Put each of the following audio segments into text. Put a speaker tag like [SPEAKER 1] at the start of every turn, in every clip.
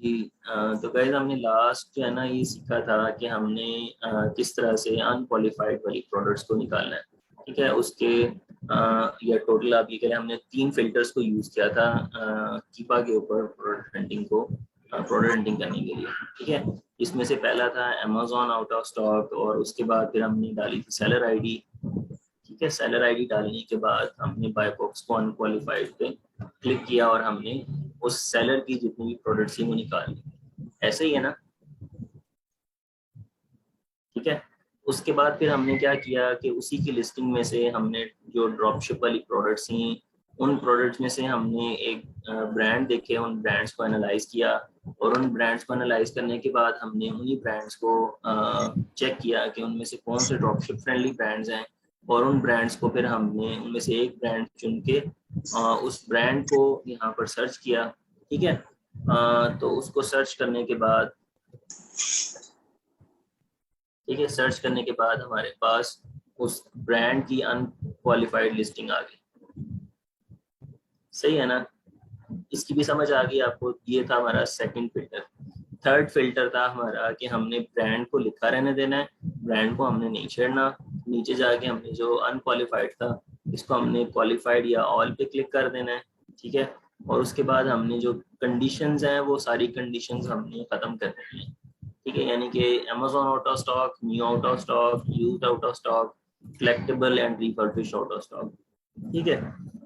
[SPEAKER 1] जी। तो गाइस हमने लास्ट जो है ना ये सीखा था कि हमने किस तरह से अनक्वालिफाइड वाली प्रोडक्ट्स को निकालना है। ठीक है, उसके या टोटल आप ये कह रहे हैं हमने 3 फिल्टर्स को यूज किया था कीपा के ऊपर प्रोडक्ट हंटिंग को प्रोडक्ट हंटिंग करने के लिए। ठीक है, इसमें से पहला था अमेजोन आउट ऑफ स्टॉक, और उसके बाद फिर हमने डाली थी सेलर आईडी। ठीक है, सेलर आईडी डालने के बाद हमने बाय बॉक्स को अनक्वालिफाइड पे क्लिक किया और हमने उस सेलर की जितनी भी प्रोडक्ट्स थी वो निकाल ली। ऐसे ही है ना? ठीक है, उसके बाद फिर हमने क्या किया कि उसी की लिस्टिंग में से हमने जो ड्रॉपशिप वाली प्रोडक्ट्स थी उन प्रोडक्ट्स में से हमने एक ब्रांड देखे, उन ब्रांड्स को एनालाइज किया, और उन ब्रांड्स को एनालाइज करने के बाद हमने उन्हीं ब्रांड्स को चेक किया कि उनमें से कौन से ड्रॉपशिप फ्रेंडली ब्रांड्स हैं, और उन ब्रांड्स को फिर हमने उनमें से एक ब्रांड चुन के उस ब्रांड को यहाँ पर सर्च किया। ठीक है, तो उसको सर्च करने के बाद, ठीक है, सर्च करने के बाद हमारे पास उस ब्रांड की अनक्वालिफाइड लिस्टिंग आ गई। सही है ना? इसकी भी समझ आ गई आपको? ये था हमारा सेकंड फिल्टर। थर्ड फिल्टर था हमारा कि हमने ब्रांड को लिखा रहने देना है, ब्रांड को हमने नहीं छेड़ना। नीचे जाके हमने जो अनक्वालिफाइड था इसको हमने क्वालिफाइड या ऑल पे क्लिक कर देना है। ठीक है, और उसके बाद हमने जो कंडीशंस हैं वो सारी कंडीशंस हमने खत्म कर देनी है। ठीक है, यानी कि Amazon out of stock, new out of stock, used out of stock, collectable and refurbished out of stock. ठीक है,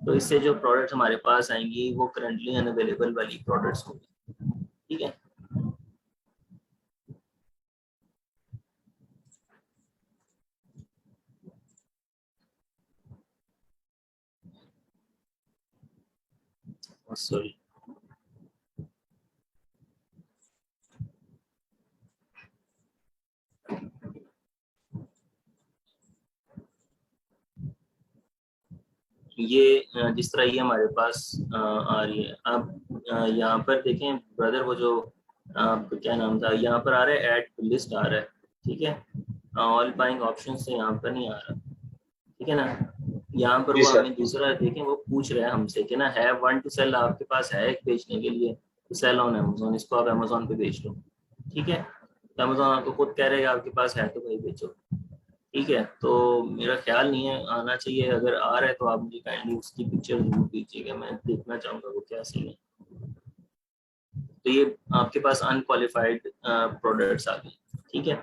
[SPEAKER 1] तो इससे जो प्रोडक्ट्स हमारे पास आएंगी वो करंटली अनअवेलेबल वाली प्रोडक्ट्स होंगी। ठीक है, सॉरी। ये जिस तरह ये हमारे पास आ रही है, आप यहाँ पर देखें ब्रदर, वो जो क्या नाम था, यहाँ पर आ रहा है ऐड लिस्ट आ रहा है। ठीक है, ऑल बाइंग ऑप्शन से यहाँ पर नहीं आ रहा। ठीक है ना? यहाँ पर
[SPEAKER 2] जी
[SPEAKER 1] वो
[SPEAKER 2] सर।
[SPEAKER 1] हमें दूसरा देखें, वो पूछ रहा है हमसे कि ना है वन टू सेल, आपके पास है एक बेचने के लिए, तो सेल ऑन अमेजोन, इसको आप अमेजोन पे बेच लो। ठीक है, तो अमेजोन आपको खुद कह रहे हैं आपके पास है तो भाई बेचो। ठीक है, तो मेरा ख्याल नहीं है आना चाहिए, अगर आ रहा है तो आप मुझे काइंडली उसकी पिक्चर जरूर दीजिएगा, मैं देखना चाहूंगा वो क्या सीन है। तो ये आपके पास अनक्वालिफाइड प्रोडक्ट्स आ गए। ठीक है,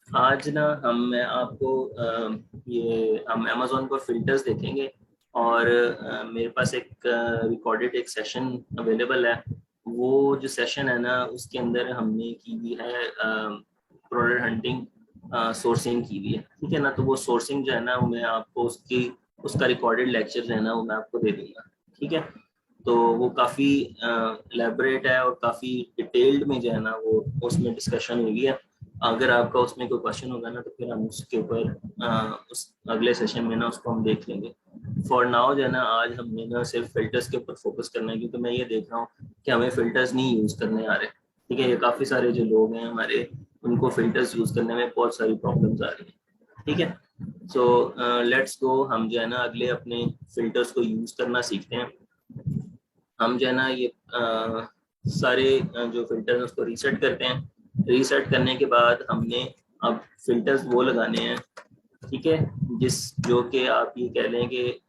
[SPEAKER 1] आज ना मैं आपको ये हम अमेजोन पर फिल्टर्स देखेंगे, और मेरे पास एक रिकॉर्डेड एक सेशन अवेलेबल है। वो जो सेशन है ना उसके अंदर हमने की हुई है प्रोडक्ट हंटिंग सोर्सिंग की हुई है। ठीक है ना? तो वो सोर्सिंग जो है ना वो मैं आपको उसका रिकॉर्डेड लेक्चर जो है ना वो मैं आपको दे दूंगा। ठीक है, तो वो काफ़ी एलेबरेट है और काफ़ी डिटेल्ड में जो है ना वो उसमें डिस्कशन हुई है। अगर आपका उसमें कोई क्वेश्चन होगा ना तो फिर हम उसके ऊपर उस अगले सेशन में ना उसको हम देख लेंगे। फॉर नाउ जो है ना आज हमने ना सिर्फ फिल्टर्स के ऊपर फोकस करना है, क्योंकि मैं ये देख रहा हूँ कि हमें फिल्टर्स नहीं यूज़ करने आ रहे। ठीक है, ये काफ़ी सारे जो लोग हैं हमारे, उनको फिल्टर्स यूज़ करने में बहुत सारी प्रॉब्लम्स आ रही हैं। ठीक है, सो लेट्स गो, हम जो है ना अगले अपने फिल्टर्स को यूज़ करना सीखते हैं। हम जो है ना ये सारे जो फिल्टर है उसको रीसेट करते हैं। रीसेट करने के बाद हमने अब फिल्टर्स वो लगाने हैं। ठीक है, जो कि आप ये कह लें कि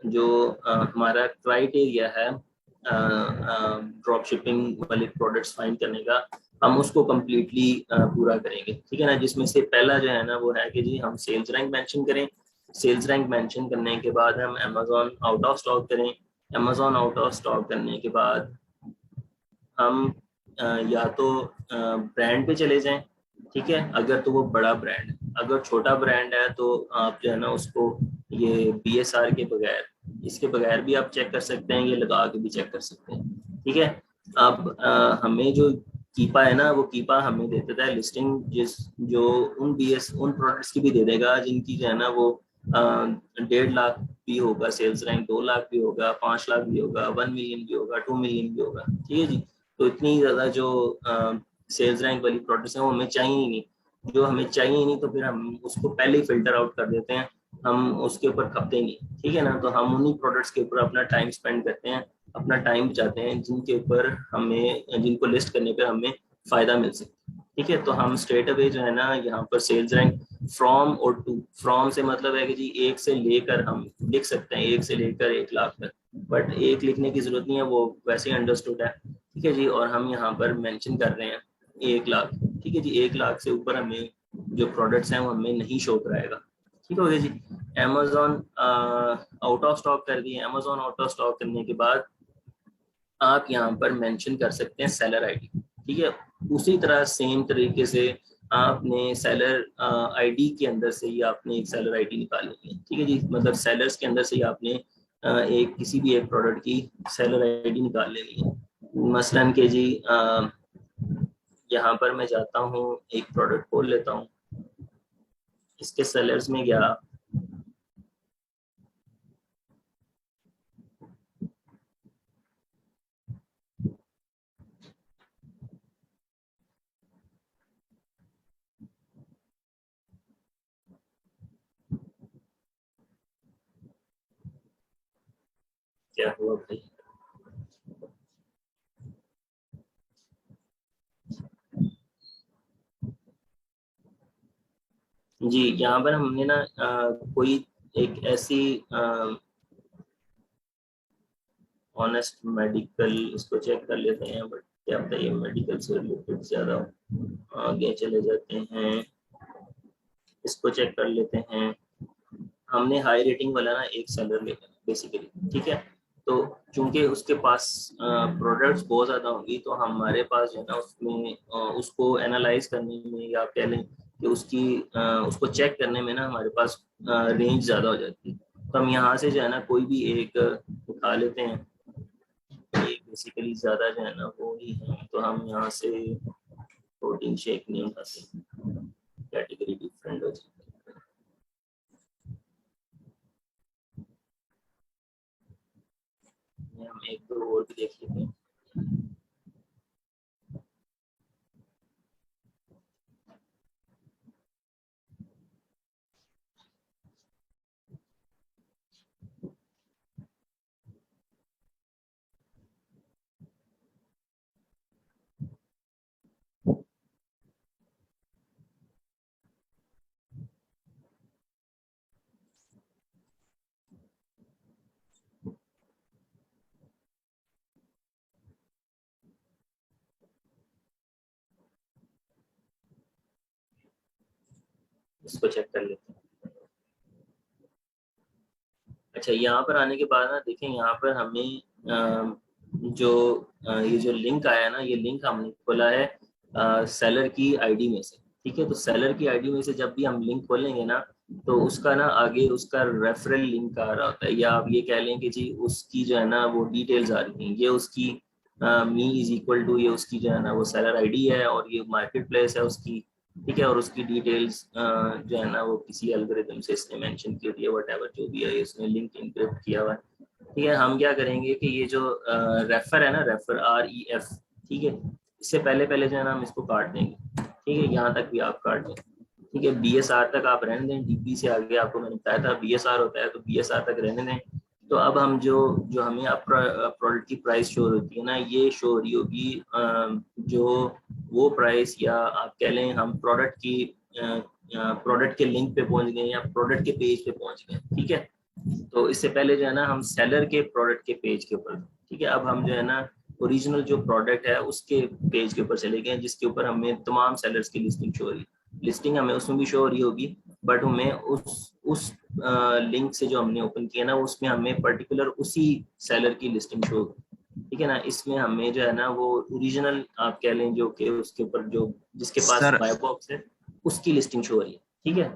[SPEAKER 1] जो हमारा क्राइटेरिया है ड्रॉप शिपिंग वाले प्रोडक्ट्स फाइंड करने का, हम उसको कम्प्लीटली पूरा करेंगे। ठीक है ना? जिसमें से पहला जो है ना वो है कि जी हम सेल्स रैंक मेंशन करें। सेल्स रैंक मेंशन करने के बाद हम अमेजोन आउट ऑफ स्टॉक करें। अमेजोन आउट ऑफ स्टॉक करने के बाद हम या तो ब्रांड पे चले जाएं। ठीक है, अगर तो वो बड़ा ब्रांड है, अगर छोटा ब्रांड है तो आप जो है ना उसको ये बीएसआर के बगैर, इसके बगैर भी आप चेक कर सकते हैं, ये लगा के भी चेक कर सकते हैं। ठीक है, अब हमें जो कीपा है ना वो कीपा हमें दे देता है लिस्टिंग, जो उन प्रोडक्ट्स की भी दे देगा जिनकी जो है ना वो 1.5 लाख भी होगा सेल्स रैंक, 2 लाख भी होगा, 5 लाख भी होगा, 1 मिलियन भी होगा, 2 मिलियन भी होगा। ठीक है जी, तो इतनी ज़्यादा जो सेल्स रैंक वाली प्रोडक्ट्स हैं वो हमें चाहिए ही नहीं। जो हमें चाहिए ही नहीं तो फिर हम उसको पहले ही फिल्टर आउट कर देते हैं, हम उसके ऊपर खपते नहीं। ठीक है ना? तो हम उन्हीं प्रोडक्ट्स के ऊपर अपना टाइम स्पेंड करते हैं, अपना टाइम बचाते हैं, जिनके ऊपर हमें, जिनको लिस्ट करने पर हमें फ़ायदा मिल सके। ठीक है, तो हम स्ट्रेट अवे जो है ना यहाँ पर सेल्स रैंक फ्रॉम और टू, फ्रॉम से मतलब है कि जी एक से लेकर हम लिख सकते हैं, एक से लेकर 1 लाख तक, बट एक लिखने की जरूरत नहीं है, वो वैसे ही अंडरस्टूड है। ठीक है जी, और हम यहाँ पर मेंशन कर रहे हैं 1 लाख। ठीक है जी, 1 लाख से ऊपर हमें जो प्रोडक्ट्स हैं वो हमें नहीं शो कराएगा। ठीक हो गया जी। अमेजोन आउट ऑफ स्टॉक कर दिए। अमेजोन आउट ऑफ स्टॉक करने के बाद आप यहाँ पर मेंशन कर सकते हैं सेलर आईडी। ठीक है, उसी तरह सेम तरीके से आपने सेलर आईडी के अंदर से ही आपने एक सेलर आईडी निकालनी है। ठीक है जी, मतलब सेलर्स के अंदर से ही आपने एक किसी भी एक प्रोडक्ट की सेलर आईडी निकाल लेनी है। मसलन के जी यहाँ पर मैं जाता हूँ, एक प्रोडक्ट खोल लेता हूँ, इसके सेलर्स में गया, क्या हुआ भाई, जी यहाँ पर हमने ना कोई एक ऐसी ऑनेस्ट मेडिकल, इसको चेक कर लेते हैं, बट क्या पता ये मेडिकल से रिलेटेड ज्यादा आगे चले जाते हैं, इसको चेक कर लेते हैं। हमने हाई रेटिंग वाला ना एक सेलर लेना है बेसिकली। ठीक है, तो चूंकि उसके पास प्रोडक्ट्स बहुत ज़्यादा होंगी, तो हमारे पास जो है ना उसमें उसको एनालाइज करने में, या कह लें कि उसको चेक करने में ना हमारे पास रेंज ज़्यादा हो जाती है। तो हम यहाँ से जो है ना कोई भी एक उठा लेते हैं, ये बेसिकली ज़्यादा जो है ना वो ही है, तो हम यहाँ से प्रोटीन शेक नहीं उठाते, कैटेगरी डिफरेंट हो जाती है। हम एक दो और भी देख लेते हैं। इसको चेक कर लेते हैं। अच्छा, यहाँ पर आने के बाद ना देखें, यहाँ पर हमें जो ये जो लिंक आया ना, ये लिंक हमने खोला है सेलर की आईडी में से। ठीक है, तो सेलर की आईडी में से जब भी हम लिंक खोलेंगे ना, तो उसका ना आगे उसका रेफरल लिंक आ रहा होता है, या आप ये कह लें कि जी उसकी जो है ना वो डिटेल्स आ रही हैं, ये उसकी मी इज इक्वल टू, ये उसकी जो है ना वो सेलर आईडी है, और ये मार्केट प्लेस है उसकी। ठीक है, और उसकी डिटेल्स जो है ना वो किसी एल्गोरिथम से इसने मेंशन की होती है, वट जो भी है इसने लिंक इंक्रिप्ट किया हुआ है। ठीक है, हम क्या करेंगे कि ये जो रेफर है ना, रेफर REF, ठीक है, इससे पहले पहले जो है ना हम इसको काट देंगे। ठीक है, यहाँ तक भी आप काट दें। ठीक है, BSR तक आप रहने दें, DP से आगे आपको मैंने बताया था BSR होता है, तो BSR तक रहने दें। तो अब हम जो जो हमें प्रोडक्ट की प्राइस शो होती है ना, ये शो हो रही होगी जो वो प्राइस, या आप कह लें हम प्रोडक्ट के लिंक पे पहुंच गए, या प्रोडक्ट के पेज पे पहुंच गए। ठीक है, तो इससे पहले जो है ना हम सेलर के प्रोडक्ट के पेज के ऊपर। ठीक है, अब हम जो है ना ओरिजिनल जो प्रोडक्ट है उसके पेज के ऊपर चले गए, जिसके ऊपर हमें तमाम सेलर्स की लिस्टिंग शो हो रही है। लिस्टिंग हमें उसमें भी शो हो रही होगी, बट हमें उस लिंक से जो हमने ओपन किया ना, उसमें हमें पर्टिकुलर उसी सेलर की लिस्टिंग शो होगी। ठीक है ना, इसमें हमें जो है ना वो ओरिजिनल आप कह लें जो कि उसके ऊपर जो जिसके पास
[SPEAKER 2] सर
[SPEAKER 1] बाय बॉक्स है उसकी लिस्टिंग शो हो रही है। ठीक है,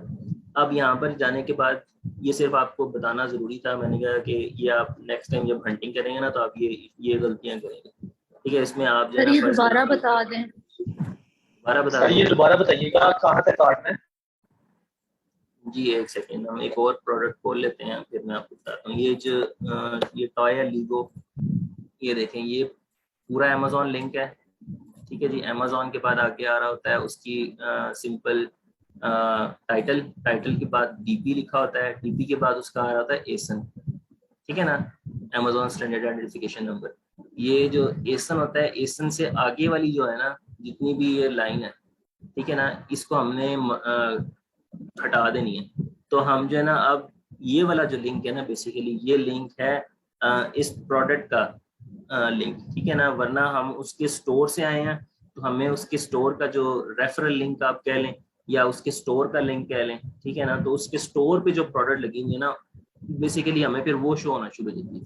[SPEAKER 1] अब यहाँ पर जाने के बाद ये सिर्फ आपको बताना जरूरी था, मैंने कहा कि ये आप नेक्स्ट टाइम जब हंटिंग करेंगे ना, तो आप ये गलतियां करेंगे। ठीक है, इसमें आप जो है
[SPEAKER 3] सर
[SPEAKER 1] ना
[SPEAKER 3] ये
[SPEAKER 1] फर्स्ट
[SPEAKER 3] दोबारा बता दें।
[SPEAKER 1] दोबारा बता
[SPEAKER 2] सर ये
[SPEAKER 1] दें
[SPEAKER 2] दोबारा बताइएगा कहाँ तक काटना है।
[SPEAKER 1] जी, एक सेकेंड, हम एक और प्रोडक्ट खोल लेते हैं, फिर मैं आपको बताता हूँ। ये जो ये टॉय है लीगो, ये देखें, ये पूरा अमेजोन लिंक है। ठीक है जी, अमेजोन के बाद आगे आ रहा होता है उसकी सिंपल टाइटल, टाइटल के बाद DP लिखा होता है, DP के बाद उसका आ रहा होता है एसन। ठीक है ना, अमेजोन स्टैंडर्ड आइडेंटिफिकेशन नंबर। ये जो एसन होता है, एसन से आगे वाली जो है ना जितनी भी ये लाइन है, ठीक है ना, इसको हमने हटा देनी है। तो हम जो है ना अब ये वाला जो लिंक है ना, बेसिकली ये लिंक है इस प्रोडक्ट का लिंक, ठीक है ना, वरना हम उसके स्टोर से आए हैं तो हमें उसके स्टोर का जो रेफरल लिंक आप कह लें या उसके स्टोर का लिंक कह लें, ठीक है ना, तो उसके स्टोर पे जो प्रोडक्ट लगेंगे ना, बेसिकली हमें फिर वो शो होना शुरू हो जाती है।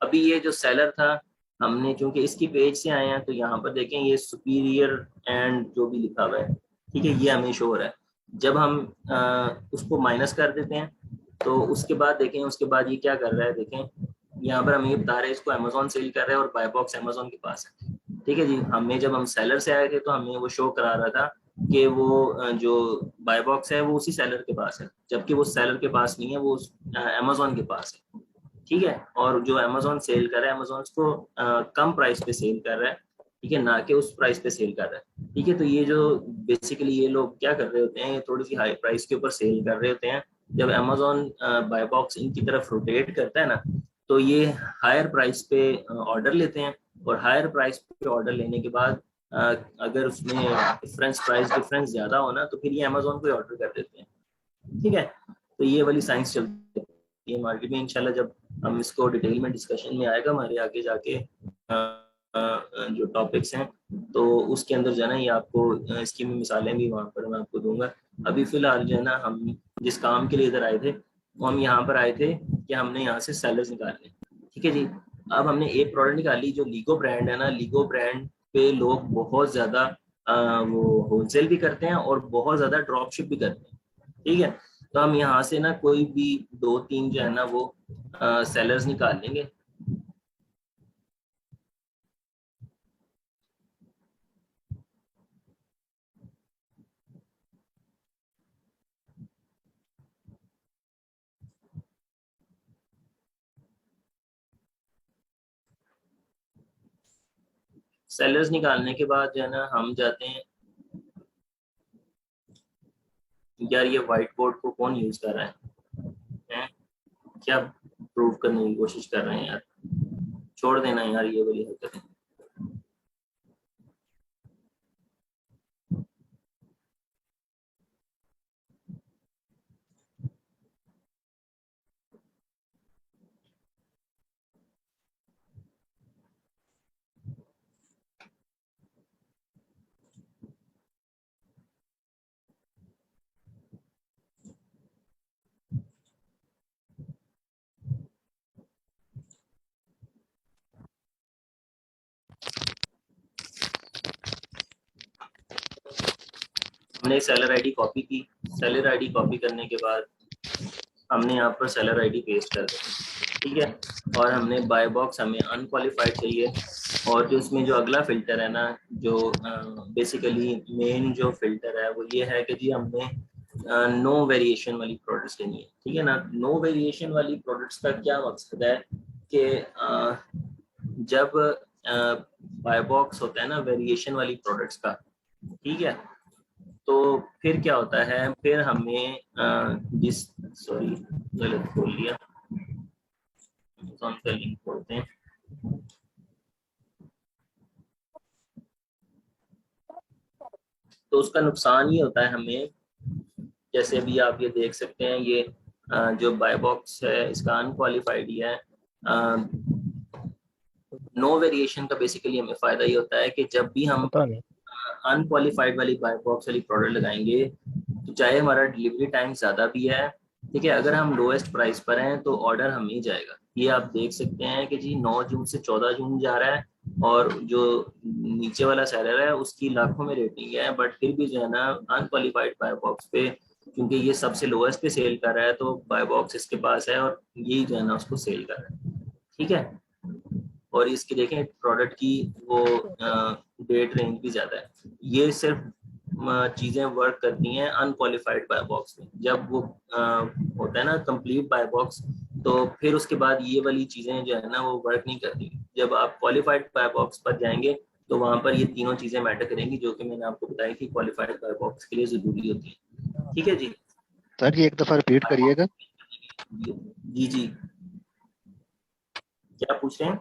[SPEAKER 1] अभी ये जो सेलर था, हमने चूंकि इसकी पेज से आए हैं तो यहाँ पर देखें ये सुपीरियर एंड जो भी लिखा हुआ है, ठीक है, ये हमें शो हो रहा है। जब हम उसको माइनस कर देते हैं तो उसके बाद देखें, उसके बाद ये क्या कर रहा है, देखें यहाँ पर हमें ये बता रहे हैं इसको अमेजोन सेल कर रहा है और बाय बॉक्स अमेजोन के पास है। ठीक है जी, हमें जब हम सेलर से आए थे तो हमें वो शो करा रहा था कि वो जो बाय बॉक्स है वो उसी सेलर के पास है, जबकि वो सेलर के पास नहीं है, वो अमेजोन के पास है। ठीक है, और जो अमेजोन सेल कर रहा है, अमेजोन उसको कम प्राइस पे सेल कर रहा है, ठीक है, ना कि उस प्राइस पे सेल कर रहा है। ठीक है, तो ये जो बेसिकली ये लोग क्या कर रहे होते हैं, ये थोड़ी सी हाई प्राइस के ऊपर सेल कर रहे होते हैं। जब अमेजोन बाय बॉक्स इनकी तरफ रोटेट करता है ना, तो ये हायर प्राइस पे ऑर्डर लेते हैं, और हायर प्राइस पे ऑर्डर लेने के बाद अगर उसमें प्राइस डिफरेंस ज्यादा हो ना, तो फिर ये अमेजोन को ऑर्डर कर देते हैं। ठीक है, तो ये वाली साइंस चलती है ये मार्केट में। इंशाल्लाह जब हम इसको डिटेल में डिस्कशन में आएगा हमारे आगे जाके जो टॉपिक्स हैं, तो उसके अंदर जो है ना ये आपको इसकी मिसालें भी वहाँ पर मैं आपको दूंगा। अभी फिलहाल जो है ना हम जिस काम के लिए इधर आए थे, वो हम यहाँ पर आए थे कि हमने यहाँ से सेलर्स निकालने। ठीक है जी, अब हमने एक प्रोडक्ट निकाली जो लीगो ब्रांड है ना, लीगो ब्रांड पे लोग बहुत ज्यादा वो होलसेल भी करते हैं और बहुत ज्यादा ड्रॉप शिप भी करते हैं। ठीक है, तो हम यहाँ से ना कोई भी दो तीन जो है ना वो सेलर्स निकाल लेंगे। सेलर्स निकालने के बाद जो है ना हम जाते हैं, यार ये व्हाइट बोर्ड को कौन यूज कर रहा है? क्या प्रूव करने की कोशिश कर रहे हैं यार, छोड़ देना यार ये वाली हरकत। हमने सेलर आईडी कॉपी की, सेलर आईडी कॉपी करने के बाद हमने यहाँ पर सेलर आईडी पेस्ट कर दी। ठीक है, और हमने बाय बॉक्स हमें अनक्वालिफाइड चाहिए, और जो उसमें जो अगला फिल्टर है ना, जो बेसिकली मेन जो फिल्टर है वो ये है कि जी हमने नो वेरिएशन वाली प्रोडक्ट्स लेनी है। ठीक है ना, नो वेरिएशन वाली प्रोडक्ट्स का क्या मकसद है कि जब बाय बॉक्स होता है ना वेरिएशन वाली प्रोडक्ट्स का, ठीक है, तो फिर क्या होता है, फिर हमें जिस सॉरी गलत खोल लिया, अमेज़न का लिंक खोलते हैं। तो उसका नुकसान ये होता है हमें, जैसे अभी आप ये देख सकते हैं, ये जो बाय बॉक्स है इसका अनक्वालिफाइड ही है। नो वेरिएशन का बेसिकली हमें फायदा ये होता है कि जब भी हम
[SPEAKER 2] पता नहीं।
[SPEAKER 1] अनक्वालिफाइड वाली बाय बॉक्स वाली प्रोडक्ट लगाएंगे, तो चाहे हमारा डिलीवरी टाइम ज्यादा भी है, ठीक है, अगर हम लोएस्ट प्राइस पर हैं तो ऑर्डर हमें ही जाएगा। ये आप देख सकते हैं कि जी 9 जून से 14 जून जा रहा है, और जो नीचे वाला सेलर है उसकी लाखों में रेटिंग है, बट फिर भी जो है ना अनक्वालिफाइड बाय बॉक्स पे, क्योंकि ये सबसे लोएस्ट पे सेल कर रहा है, तो बाय बॉक्स इसके पास है और यही जो है ना उसको सेल कर रहा है। ठीक है, और इसकी देखें प्रोडक्ट की वो डेट रेंज भी ज्यादा है। ये सिर्फ चीजें वर्क करती हैं अनक्वालिफाइड बाय बॉक्स में। जब वो होता है ना कंप्लीट बाय बॉक्स, तो फिर उसके बाद ये वाली चीजें जो है ना वो वर्क नहीं करती। जब आप क्वालिफाइड बाय बॉक्स पर जाएंगे तो वहां पर ये तीनों चीजें मैटर करेंगी जो कि मैंने आपको बताई कि क्वालिफाइड बाय बॉक्स के लिए जरूरी होती है। ठीक है जी,
[SPEAKER 2] सर ये एक दफा रिपीट करिएगा।
[SPEAKER 1] जी जी। क्या पूछ रहे हैं?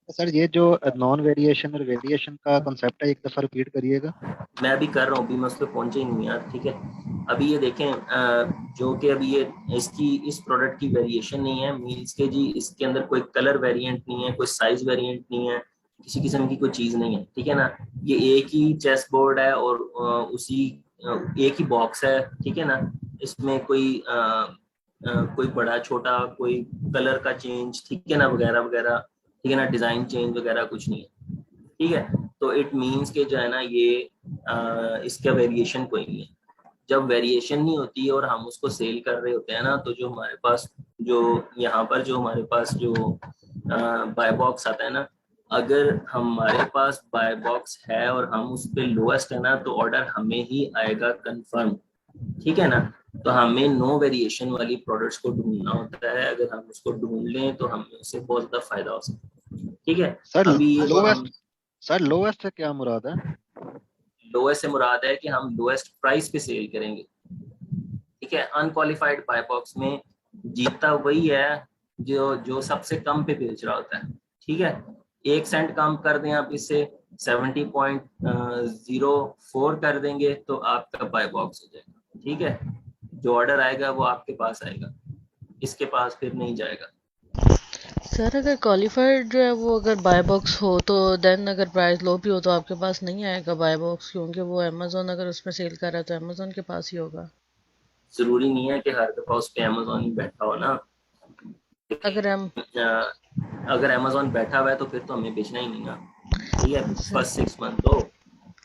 [SPEAKER 3] सर ये जो नॉन वेरिएशन और वेरिएशन का कॉन्सेप्ट है, एक दफा रिपीट करिएगा।
[SPEAKER 1] मैं अभी कर रहा हूँ, अभी मैं उस पर पहुंचे ही नहीं यार। ठीक है, अभी ये देखें जो कि अभी ये इस प्रोडक्ट की वेरिएशन नहीं है, मीन्स के जी इसके अंदर कोई कलर वेरिएंट नहीं है, कोई साइज वेरिएंट नहीं है, किसी किस्म की कोई चीज नहीं है। ठीक है ना, ये एक ही चेस बोर्ड है और उसी एक ही बॉक्स है। ठीक है ना, इसमें कोई बड़ा छोटा कोई कलर का चेंज, ठीक है ना, वगैरह वगैरह, ठीक है ना, डिजाइन चेंज वगैरह कुछ नहीं है। ठीक है, तो इट मीन्स के जो है ना ये इसका वेरिएशन कोई नहीं है। जब वेरिएशन नहीं होती और हम उसको सेल कर रहे होते हैं ना, तो जो हमारे पास जो यहाँ पर जो हमारे पास जो बाय बॉक्स आता है ना, अगर हमारे पास बाय बॉक्स है और हम उस पर लोएस्ट है ना, तो ऑर्डर हमें ही आएगा कंफर्म। ठीक है ना, तो हमें नो वेरिएशन वाली प्रोडक्ट्स को ढूंढना होता है। अगर हम उसको ढूंढ लें तो हमें उससे बहुत ज्यादा फायदा हो सकता है। ठीक है,
[SPEAKER 3] सर
[SPEAKER 1] अभी ये तो हम
[SPEAKER 3] लोएस्ट से क्या मुराद है?
[SPEAKER 1] लोएस्ट से मुराद है कि हम लोएस्ट प्राइस पे सेल करेंगे। ठीक है, अनक्वालिफाइड बाय बॉक्स में जीतता वही है जो जो सबसे कम पे बेच रहा होता है। ठीक है, 1 सेंट कम कर दें आप इससे, 70.04 कर देंगे तो आपका बाय बॉक्स हो जाएगा। ठीक है, जो ऑर्डर आएगा वो आपके पास आएगा, इसके पास फिर नहीं जाएगा।
[SPEAKER 4] सर अगर क्वालिफाइड जो है वो अगर बाय बॉक्स हो तो देन अगर प्राइस लो भी हो तो आपके पास नहीं आएगा बाय बॉक्स, क्योंकि वो अमेजोन अगर उसमें सेल कर रहा है तो अमेजोन के पास ही होगा।
[SPEAKER 1] जरूरी नहीं है कि हर दफा उस पे अमेजोन ही बैठा हो ना।
[SPEAKER 4] अगर हम
[SPEAKER 1] अगर अमेजोन बैठा हुआ है तो फिर तो हमें बेचना ही नहीं ना। ठीक है, फर्स्ट 6 मंथ तो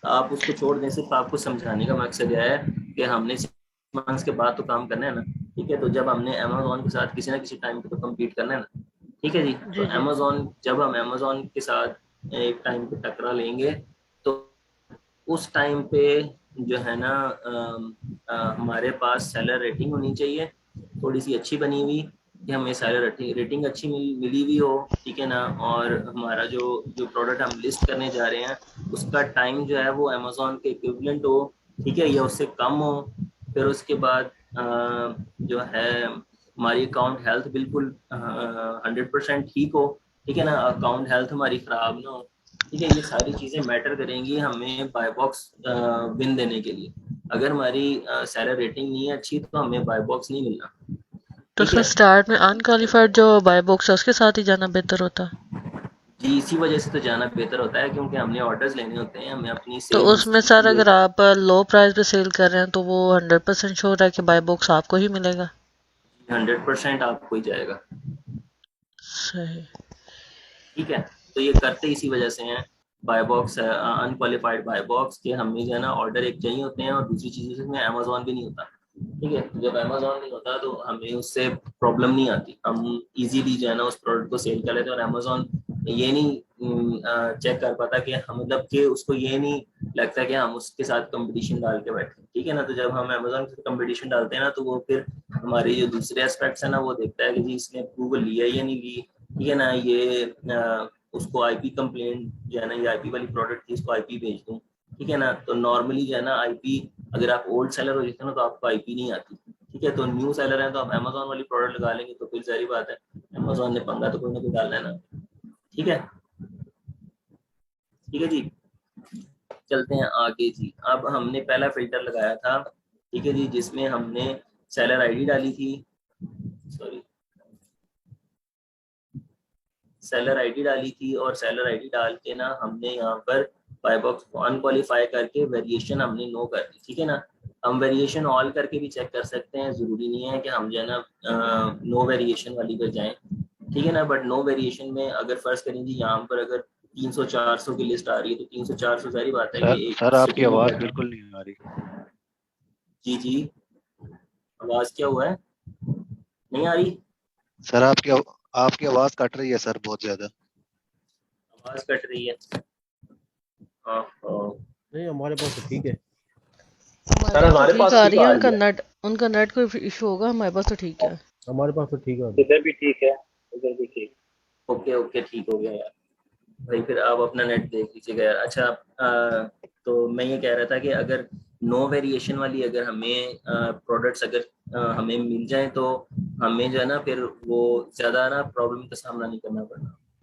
[SPEAKER 1] आप उसको छोड़ दें। सिर्फ आपको समझाने का मकसद यह है कि हमने 6 मंथ्स के बाद तो काम करना है ना। ठीक है, तो जब हमने अमेजोन के साथ किसी ना किसी टाइम पे तो कम्पीट करना है ना। ठीक है जी, तो
[SPEAKER 4] जी जी
[SPEAKER 1] अमेजोन जब हम अमेजोन के साथ एक टाइम पे टकरा लेंगे तो उस टाइम पे जो है ना हमारे पास सेलर रेटिंग होनी चाहिए थोड़ी सी अच्छी बनी हुई, कि हमें सेलर रेटिंग अच्छी मिली हुई हो। ठीक है ना, और हमारा जो जो प्रोडक्ट हम लिस्ट करने जा रहे हैं उसका टाइम जो है वो अमेजोन के इक्विवेलेंट हो। ठीक है, या उससे कम हो। फिर उसके बाद जो है हमारी अकाउंट हेल्थ बिल्कुल 100% ठीक हो। ठीक है ना, अकाउंट हेल्थ हमारी खराब ना हो। ठीक है, ये सारी चीजें मैटर करेंगी हमें बाय बॉक्स विन देने के लिए। अगर हमारी सेलर रेटिंग नहीं है अच्छी तो हमें बाय बॉक्स नहीं मिलना।
[SPEAKER 4] तो
[SPEAKER 1] ठीक
[SPEAKER 4] सर
[SPEAKER 1] है
[SPEAKER 4] स्टार्ट में अनक्वालिफाइड जो बाय बॉक्स है उसके साथ ही जाना बेहतर होता।
[SPEAKER 1] जी, इसी वजह से तो जाना बेहतर होता है, क्योंकि हमने ऑर्डर्स लेने होते हैं, हमें अपनी
[SPEAKER 4] तो
[SPEAKER 1] सेल
[SPEAKER 4] उसमें
[SPEAKER 1] बूस्ट
[SPEAKER 4] सर
[SPEAKER 1] करनी
[SPEAKER 4] अगर
[SPEAKER 1] होती
[SPEAKER 4] आप लो प्राइस पे सेल कर रहे हैं तो वो 100% श्योर है कि बाय बॉक्स आपको ही मिलेगा।
[SPEAKER 1] है। 100% आपको ही जाएगा।
[SPEAKER 4] सही।
[SPEAKER 1] ठीक है, तो ये करते इसी वजह से हैं buy box, unqualified buy box के हमें जो है ना ऑर्डर एक चाहिए होते हैं, और दूसरी चीज़ उसमें अमेजोन भी नहीं होता। ठीक है, तो जब अमेजोन नहीं होता तो हमें उससे प्रॉब्लम नहीं आती, हम इजीली जो है ना उस प्रोडक्ट को सेल कर लेते हैं। और अमेजोन ये नहीं चेक कर पाता कि हम, मतलब कि उसको ये नहीं लगता कि हम उसके साथ कंपटीशन डाल के बैठे। ठीक है ना, तो जब हम अमेजोन के साथ कंपटीशन डालते हैं ना तो वो फिर हमारी जो दूसरे एस्पेक्ट्स है ना वो देखता है कि जी इसने अप्रूवल लिया या नहीं ली। ठीक है ना, ये उसको आईपी कंप्लेंट जो है ना, ये आईपी वाली प्रोडक्ट थी, इसको आईपी भेज दूं। ठीक है ना, तो नॉर्मली जो है ना आईपी, अगर आप ओल्ड सेलर हो जाते हैं ना तो आपको आईपी नहीं आती। ठीक है, तो न्यू सेलर है तो आप अमेजोन वाली प्रोडक्ट लगा लेंगे तो फिर सारी बात है, अमेजोन ने पंगा तो कोई ना कोई डालना है ना। ठीक है, ठीक है जी, चलते हैं आगे जी। अब हमने पहला फिल्टर लगाया था, ठीक है जी, जिसमें हमने सेलर आईडी डाली थी, सॉरी, सेलर आईडी डाली थी, और सेलर आईडी डाल के ना हमने यहाँ पर बाय बॉक्स को अनक्वालिफाई करके वेरिएशन हमने नो कर दी। ठीक है ना, हम वेरिएशन ऑल करके भी चेक कर सकते हैं, जरूरी नहीं है कि हम जो है ना नो वेरिएशन वाली पर जाएं। ठीक है ना, बट नो वेरिएशन में अगर फर्ज करें जी यहाँ पर अगर 300-400 की लिस्ट आ रही है तो 300-400 सारी बात है कि एक
[SPEAKER 3] सर आपकी
[SPEAKER 1] सिटिंग में
[SPEAKER 3] आवाज
[SPEAKER 1] बैठा।
[SPEAKER 3] बिल्कुल नहीं आ रही।
[SPEAKER 1] जी जी, आवाज क्या हुआ है, नहीं आ रही?
[SPEAKER 3] सर आपकी आवाज कट रही है सर, बहुत ज्यादा।
[SPEAKER 1] आवाज कट रही है? हाँ हाँ।
[SPEAKER 5] नहीं हमारे पास तो ठीक है।
[SPEAKER 2] सर हमारे
[SPEAKER 4] ठीक
[SPEAKER 2] पास
[SPEAKER 4] आ
[SPEAKER 2] ठीक
[SPEAKER 4] रही है।
[SPEAKER 2] आ रही है।
[SPEAKER 4] उनका नेट कोई इशू होगा, हमारे पास तो ठीक है।
[SPEAKER 5] हमारे पास तो ठीक है अभी।
[SPEAKER 2] इधर भी ठीक है, इधर भी ठीक।
[SPEAKER 1] ओके ओके, ठीक हो गया यार भाई, फिर आप अपना नेट देख लीजिएगा यार। अच्छा तो मैं ये कह रहा था कि अगर नो वेरिएशन वाली अगर हमें प्रोडक्ट्स अगर हमें मिल जाए तो हमें जो है ना फिर वो ज्यादा ना प्रॉब्लम का सामना नहीं करना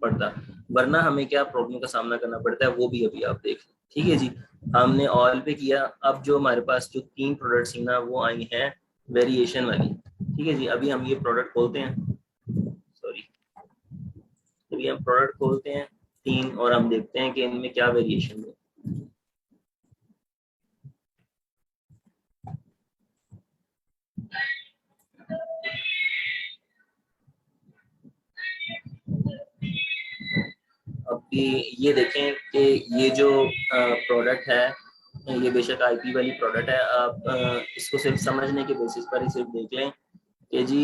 [SPEAKER 1] पड़ता। वरना हमें क्या प्रॉब्लम का सामना करना पड़ता है वो भी अभी आप देख लें। ठीक है जी, हमने ऑल पे किया। अब जो हमारे पास जो 3 प्रोडक्ट्स ना वो आई हैं वेरिएशन वाली। ठीक है जी, अभी हम ये प्रोडक्ट खोलते हैं, सॉरी, अभी हम प्रोडक्ट खोलते हैं 3 और हम देखते हैं कि इनमें क्या वेरिएशन है। अभी ये देखें कि ये जो प्रोडक्ट है ये बेशक आईपी वाली प्रोडक्ट है। आप इसको सिर्फ समझने के बेसिस पर ही सिर्फ देख लें कि जी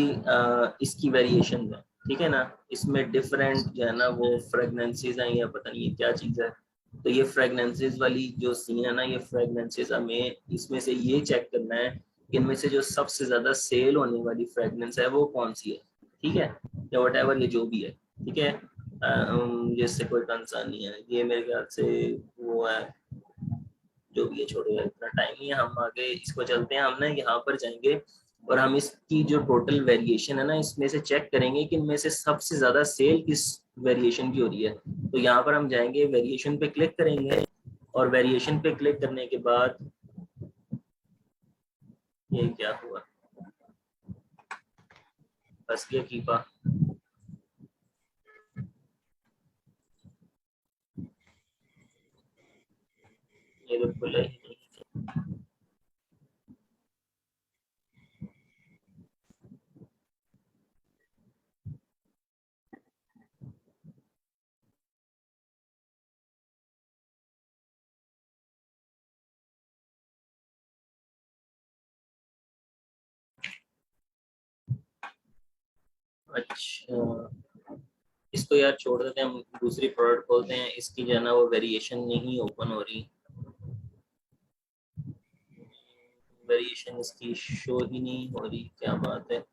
[SPEAKER 1] इसकी वेरिएशन है। ठीक है ना, इसमें डिफरेंट जो है ना वो फ्रेगनेंसीज हैं या पता नहीं ये क्या चीज़ है। तो ये फ्रेगनेंसीज वाली जो सीन है ना, ये फ्रेगनेंसीज हमें इसमें से ये चेक करना है कि इनमें से जो सबसे ज्यादा सेल होने वाली फ्रेगनेंस है वो कौन सी है। ठीक है, या वट एवर ये जो भी है। ठीक है, जिससे कोई कंसर्न नहीं है, ये मेरे ख्याल से वो है, जो भी है छोड़ो यार, इतना टाइम नहीं है, हम आगे इसको चलते हैं। हम ना यहाँ पर जाएंगे और हम इसकी जो टोटल वेरिएशन है ना इसमें से चेक करेंगे कि इनमें से सबसे ज्यादा सेल किस वेरिएशन की हो रही है। तो यहाँ पर हम जाएंगे, वेरिएशन पे क्लिक करेंगे और वेरिएशन पे क्लिक करने के बाद ये क्या हुआ, बस ये कीपा, ये तो खुला ही नहीं। अच्छा, इसको यार छोड़ देते हैं, हम दूसरी प्रोडक्ट खोलते हैं। इसकी जो है ना वो वेरिएशन नहीं ओपन हो रही, वेरिएशन इसकी शो ही नहीं हो रही, क्या बात है।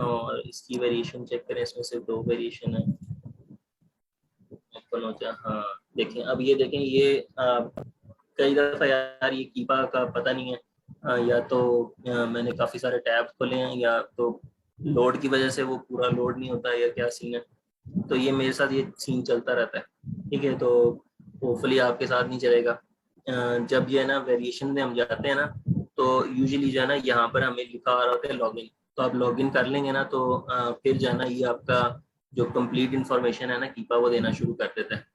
[SPEAKER 1] और इसकी वेरिएशन चेक करें, इसमें सिर्फ 2 वेरिएशन है। ओपन हो जाए, हाँ देखें, अब ये देखें, ये कई दफ़ा यार ये कीपा का पता नहीं है, या तो मैंने काफ़ी सारे टैब खोले हैं या तो लोड की वजह से वो पूरा लोड नहीं होता या क्या सीन है। तो ये मेरे साथ ये सीन चलता रहता है। ठीक है, तो होपफुली आपके साथ नहीं चलेगा। जब ये है ना वेरिएशन में हम जाते हैं ना तो यूजुअली जो है ना यहाँ पर हमें लिखा आ रहा होता है लॉगिन। तो आप लॉगिन कर लेंगे ना तो फिर जो है ना ये आपका जो कंप्लीट इन्फॉर्मेशन है ना कीपा वो देना शुरू कर देता है।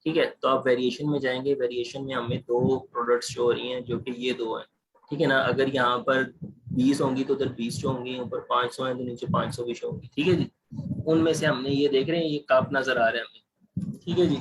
[SPEAKER 1] ठीक है, तो आप वेरिएशन में जाएंगे, वेरिएशन में हमें 2 प्रोडक्ट्स शो हो रही हैं जो कि ये 2 हैं। ठीक है ना, अगर यहाँ पर 20 होंगी तो उधर 20 शो होंगी, ऊपर 500 है तो नीचे 500 भी शो होंगी। ठीक है जी, उनमें से हमने ये देख रहे हैं ये कप नजर आ रहे हैं हमें। ठीक है जी,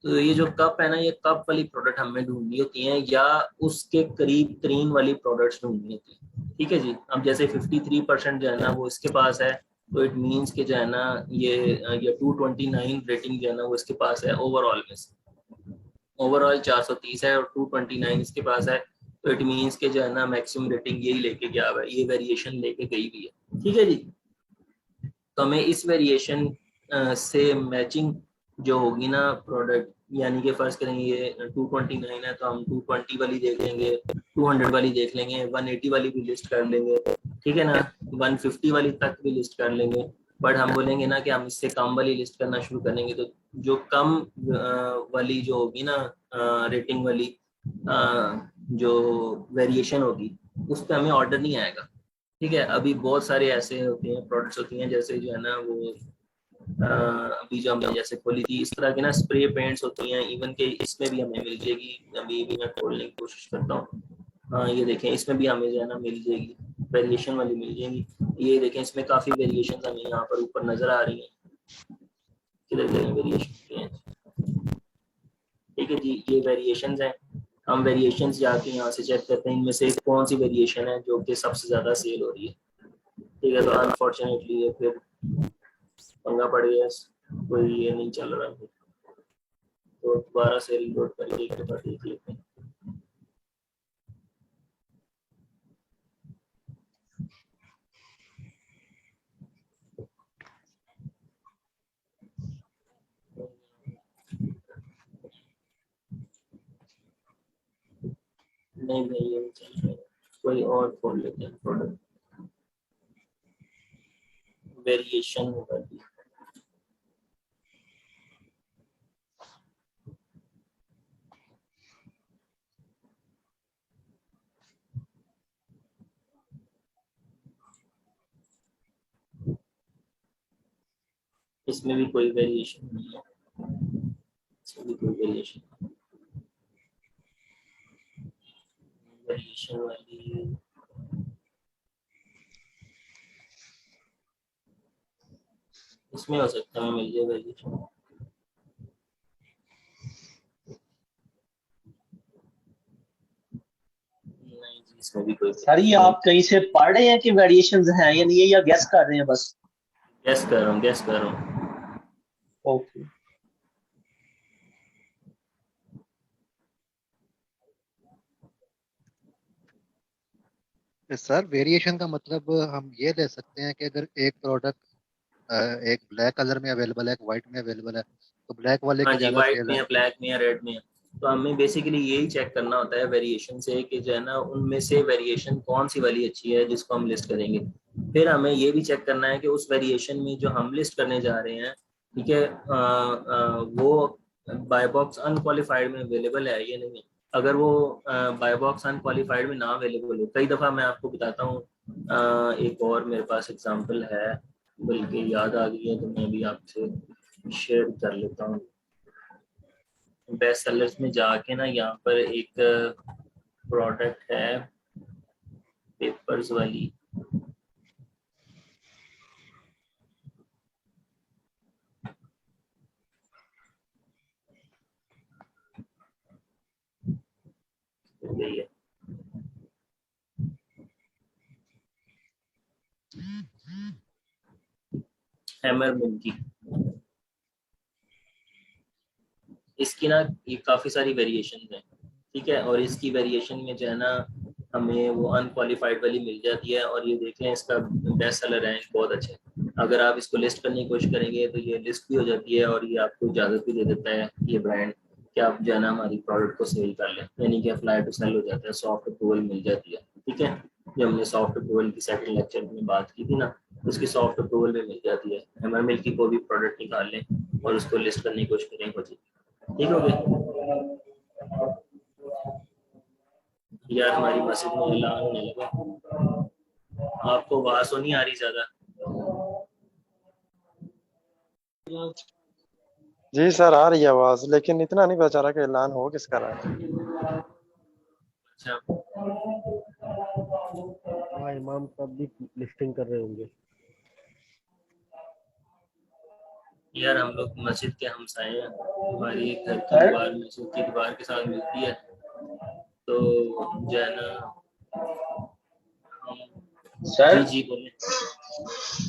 [SPEAKER 1] तो ये जो कप है ना ये कप वाली प्रोडक्ट हमें ढूंढनी होती है या उसके करीब तरीन वाली प्रोडक्ट्स ढूंढनी होती है। ठीक है जी, अब जैसे 53% जो है ना वो इसके पास है, तो इट मीन्स कि जो है ना ये 229 रेटिंग जो है ना वो इसके पास है ओवरऑल में से। ओवरऑल 430 है और 229 इसके पास है, तो इट मीन्स के जो है ना मैक्सिमम रेटिंग यही लेके गया हुआ है, ये वेरिएशन लेके गई भी है। ठीक है जी, तो हमें इस वेरिएशन से मैचिंग जो होगी ना प्रोडक्ट, यानी कि फर्ज करेंगे ये 229 है तो हम 220 वाली देख लेंगे, 200 वाली देख लेंगे, 180 वाली भी लिस्ट कर लेंगे। ठीक है ना, 150 वाली तक भी लिस्ट कर लेंगे। बट हम बोलेंगे ना कि हम इससे कम वाली लिस्ट करना शुरू करेंगे, तो जो कम वाली जो होगी ना रेटिंग वाली जो वेरिएशन होगी उस पर हमें ऑर्डर नहीं आएगा। ठीक है, अभी बहुत सारे ऐसे होते हैं प्रोडक्ट्स होती हैं जैसे जो है ना वो अभी जो हमने जैसे खोली थी इस तरह की ना स्प्रे पेंट्स होती हैं, इवन के इसमें भी हमें मिल जाएगी। अभी भी मैं खोलने की कोशिश करता हूँ। हाँ ये देखें, इसमें भी हमें जो है ना मिल जाएगी, वेरिएशन वाली मिल जाएगी। ये देखें, इसमें काफ़ी वेरिएशन हमें यहाँ पर ऊपर नज़र आ रही हैं। किधर गए वेरिएशन? ठीक है जी, ये वेरिएशंस हैं। हम वेरिएशंस जाके यहाँ से चेक करते हैं इनमें से कौन सी वेरिएशन है जो कि सबसे ज़्यादा सेल हो रही है। ठीक है, तो अनफॉर्चुनेटली ये फिर पंगा पड़ गया, कोई ये नहीं चल रहा है, तो दोबारा से रीलोड करके एक बार देख लेते हैं। नहीं भाई ये नहीं चल रहा है, कोई और खोल लेते हैं प्रोडक्ट वेरिएशन वाली। इसमें भी कोई वेरिएशन नहीं है, इसमें भी कोई वेरिएशन वाली इसमें हो सकता है मिल जाए वेरिएशन। नहीं जी इसमें भी कोई
[SPEAKER 6] सर ये आप कहीं से पढ़ रहे हैं कि वेरिएशंस हैं या नहीं है, या गेस कर रहे हैं बस?
[SPEAKER 1] गेस कर रहा हूँ।
[SPEAKER 6] ओके
[SPEAKER 3] सर वेरिएशन का मतलब हम ये ले सकते हैं कि अगर एक प्रोडक्ट एक ब्लैक कलर में अवेलेबल है, एक वाइट में अवेलेबल है, तो ब्लैक वाले
[SPEAKER 1] हाँ
[SPEAKER 3] की
[SPEAKER 1] जी,
[SPEAKER 3] ज्यादा
[SPEAKER 1] व्हाइट
[SPEAKER 3] सेल
[SPEAKER 1] में
[SPEAKER 3] है।
[SPEAKER 1] या ब्लैक में या रेड में है, तो हमें बेसिकली यही चेक करना होता है वेरिएशन से कि जो है ना उनमें से वेरिएशन कौन सी वाली अच्छी है जिसको हम लिस्ट करेंगे। फिर हमें ये भी चेक करना है कि उस वेरिएशन में जो हम लिस्ट करने जा रहे हैं, ठीक है, वो बाय बॉक्स अनक्वालिफाइड में अवेलेबल है या नहीं है। अगर वो बाय बॉक्स अनक्वालिफाइड में ना अवेलेबल हो, कई दफ़ा मैं आपको बताता हूँ, एक और मेरे पास एग्जांपल है, बल्कि याद आ गई है तो मैं भी आपसे शेयर कर लेता हूँ। बेस्ट सेलर्स में जाके ना यहाँ पर एक प्रोडक्ट है पेपर्स वाली, यही है। हैमर मिल्की, इसकी ना ये काफ़ी सारी वेरिएशन हैं, ठीक है, और इसकी वेरिएशन में जो है ना हमें वो अनक्वालिफाइड वाली मिल जाती है। और ये देखें इसका बेस्ट सेलर रैंक बहुत अच्छा है। अगर आप इसको लिस्ट करने की कोशिश करेंगे तो ये लिस्ट भी हो जाती है और ये आपको इजाज़त भी दे देता है ये ब्रांड कि आप जो है ना हमारी प्रोडक्ट को सेल कर लें, यानी कि अप्लाई टू सेल हो जाता है, सॉफ्ट अप्रूवल मिल जाती है। ठीक है, जो हमने सॉफ्ट अप्रूवल की सेकंड लेक्चर में बात की थी ना, उसकी सॉफ्ट अप्रूवल में मिल जाती है। हैमर मिल्की को भी प्रोडक्ट निकाल लें और उसको लिस्ट करने की कोशिश करें, हो जाए। ठीक हो गया यार, हमारी मस्जिद में ऐलान होने लगा। आपको आवाज तो नहीं आ रही ज्यादा?
[SPEAKER 2] जी सर आ रही है आवाज, लेकिन इतना नहीं पता चला कि ऐलान हो किसका रहा है।
[SPEAKER 1] अच्छा,
[SPEAKER 5] हाँ इमाम साहब भी लिस्टिंग कर रहे होंगे।
[SPEAKER 1] यार हम लोग मस्जिद के हमसाए हैं, हमारी घर की दीवार मस्जिद की दीवार के साथ मिलती है, तो जो है ना
[SPEAKER 6] सर
[SPEAKER 1] जी बोले।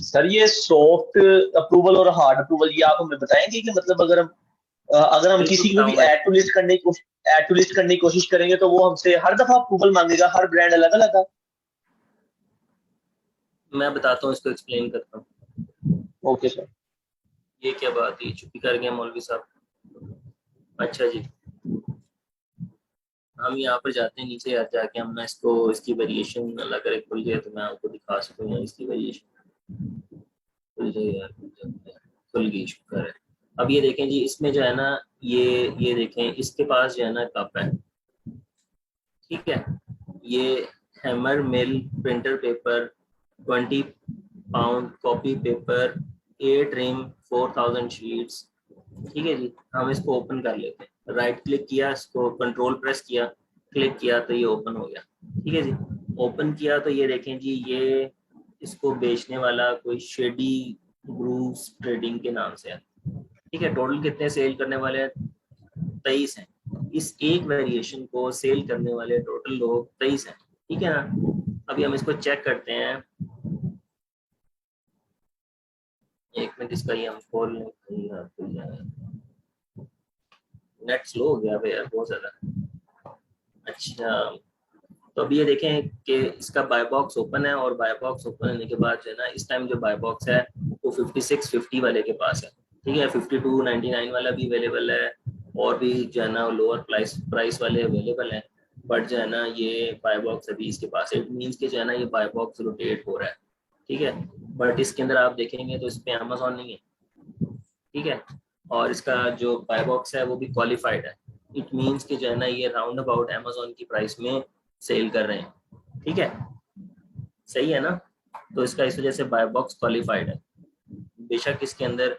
[SPEAKER 6] सर ये सॉफ्ट अप्रूवल और हार्ड अप्रूवल ये आप हमें बताएंगे कि मतलब अगर हम किसी को भी ऐड टू लिस्ट करने की कोशिश करेंगे तो वो हमसे हर दफा अप्रूवल मांगेगा, हर ब्रांड अलग अलग है?
[SPEAKER 1] मैं बताता हूँ, इसको एक्सप्लेन करता हूँ।
[SPEAKER 6] Okay sir.
[SPEAKER 1] ये क्या बात है, छुट्टी कर गए मौलवी साहब। अच्छा जी, हम यहाँ पर जाते हैं नीचे, जाके हम ना इसको इसकी वेरिएशन अल्लाह करे खुल जाए तो मैं आपको दिखा सकूँ इसकी वेरिएशन। खुल जाए यार, खुल गई, शुक्र है। अब ये देखें जी, इसमें जो है ना ये देखें, इसके पास जो है ना कप है, ठीक है, ये Hammermill printer paper 20 pound copy paper 8 ream 4000 sheets. ठीक है जी, हम इसको ओपन कर लेते हैं। राइट क्लिक किया, इसको कंट्रोल प्रेस किया, क्लिक किया तो ये ओपन हो गया। ठीक है जी, ओपन किया तो ये देखें जी, ये इसको बेचने वाला कोई शेडी ग्रूव्स ट्रेडिंग के नाम से है। ठीक है, टोटल कितने सेल करने वाले हैं? 23 हैं। इस एक वेरिएशन को सेल करने वाले टोटल लोग 23 हैं। ठीक है ना, अभी हम इसको चेक करते हैं। एक मिनट, इसका ये हम खोल लें, नेट स्लो हो गया यार बहुत ज्यादा। अच्छा, तो अभी ये देखें कि इसका बाय बॉक्स ओपन है, और बाय बॉक्स ओपन होने के बाद जो है ना इस टाइम जो बाय बॉक्स है वो 5650 वाले के पास है। ठीक है, 5299 वाला भी अवेलेबल है, और भी जो है ना लोअर प्राइस वाले अवेलेबल हैं। बट जो है ना ये बाय बॉक्स अभी इसके पास है। इट मीन्स कि जो है ना ये बाय बॉक्स रोटेट हो रहा है, ठीक है। बट इसके अंदर आप देखेंगे तो इस पे अमेजोन नहीं है, ठीक है। और इसका जो बाय बॉक्स है वो भी क्वालिफाइड है। इट मीन्स कि जो है ना ये राउंड अबाउट अमेजोन की प्राइस में सेल कर रहे हैं, ठीक है। सही है ना। तो इसका इस वजह से बाय बॉक्स क्वालिफाइड है। बेशक इसके अंदर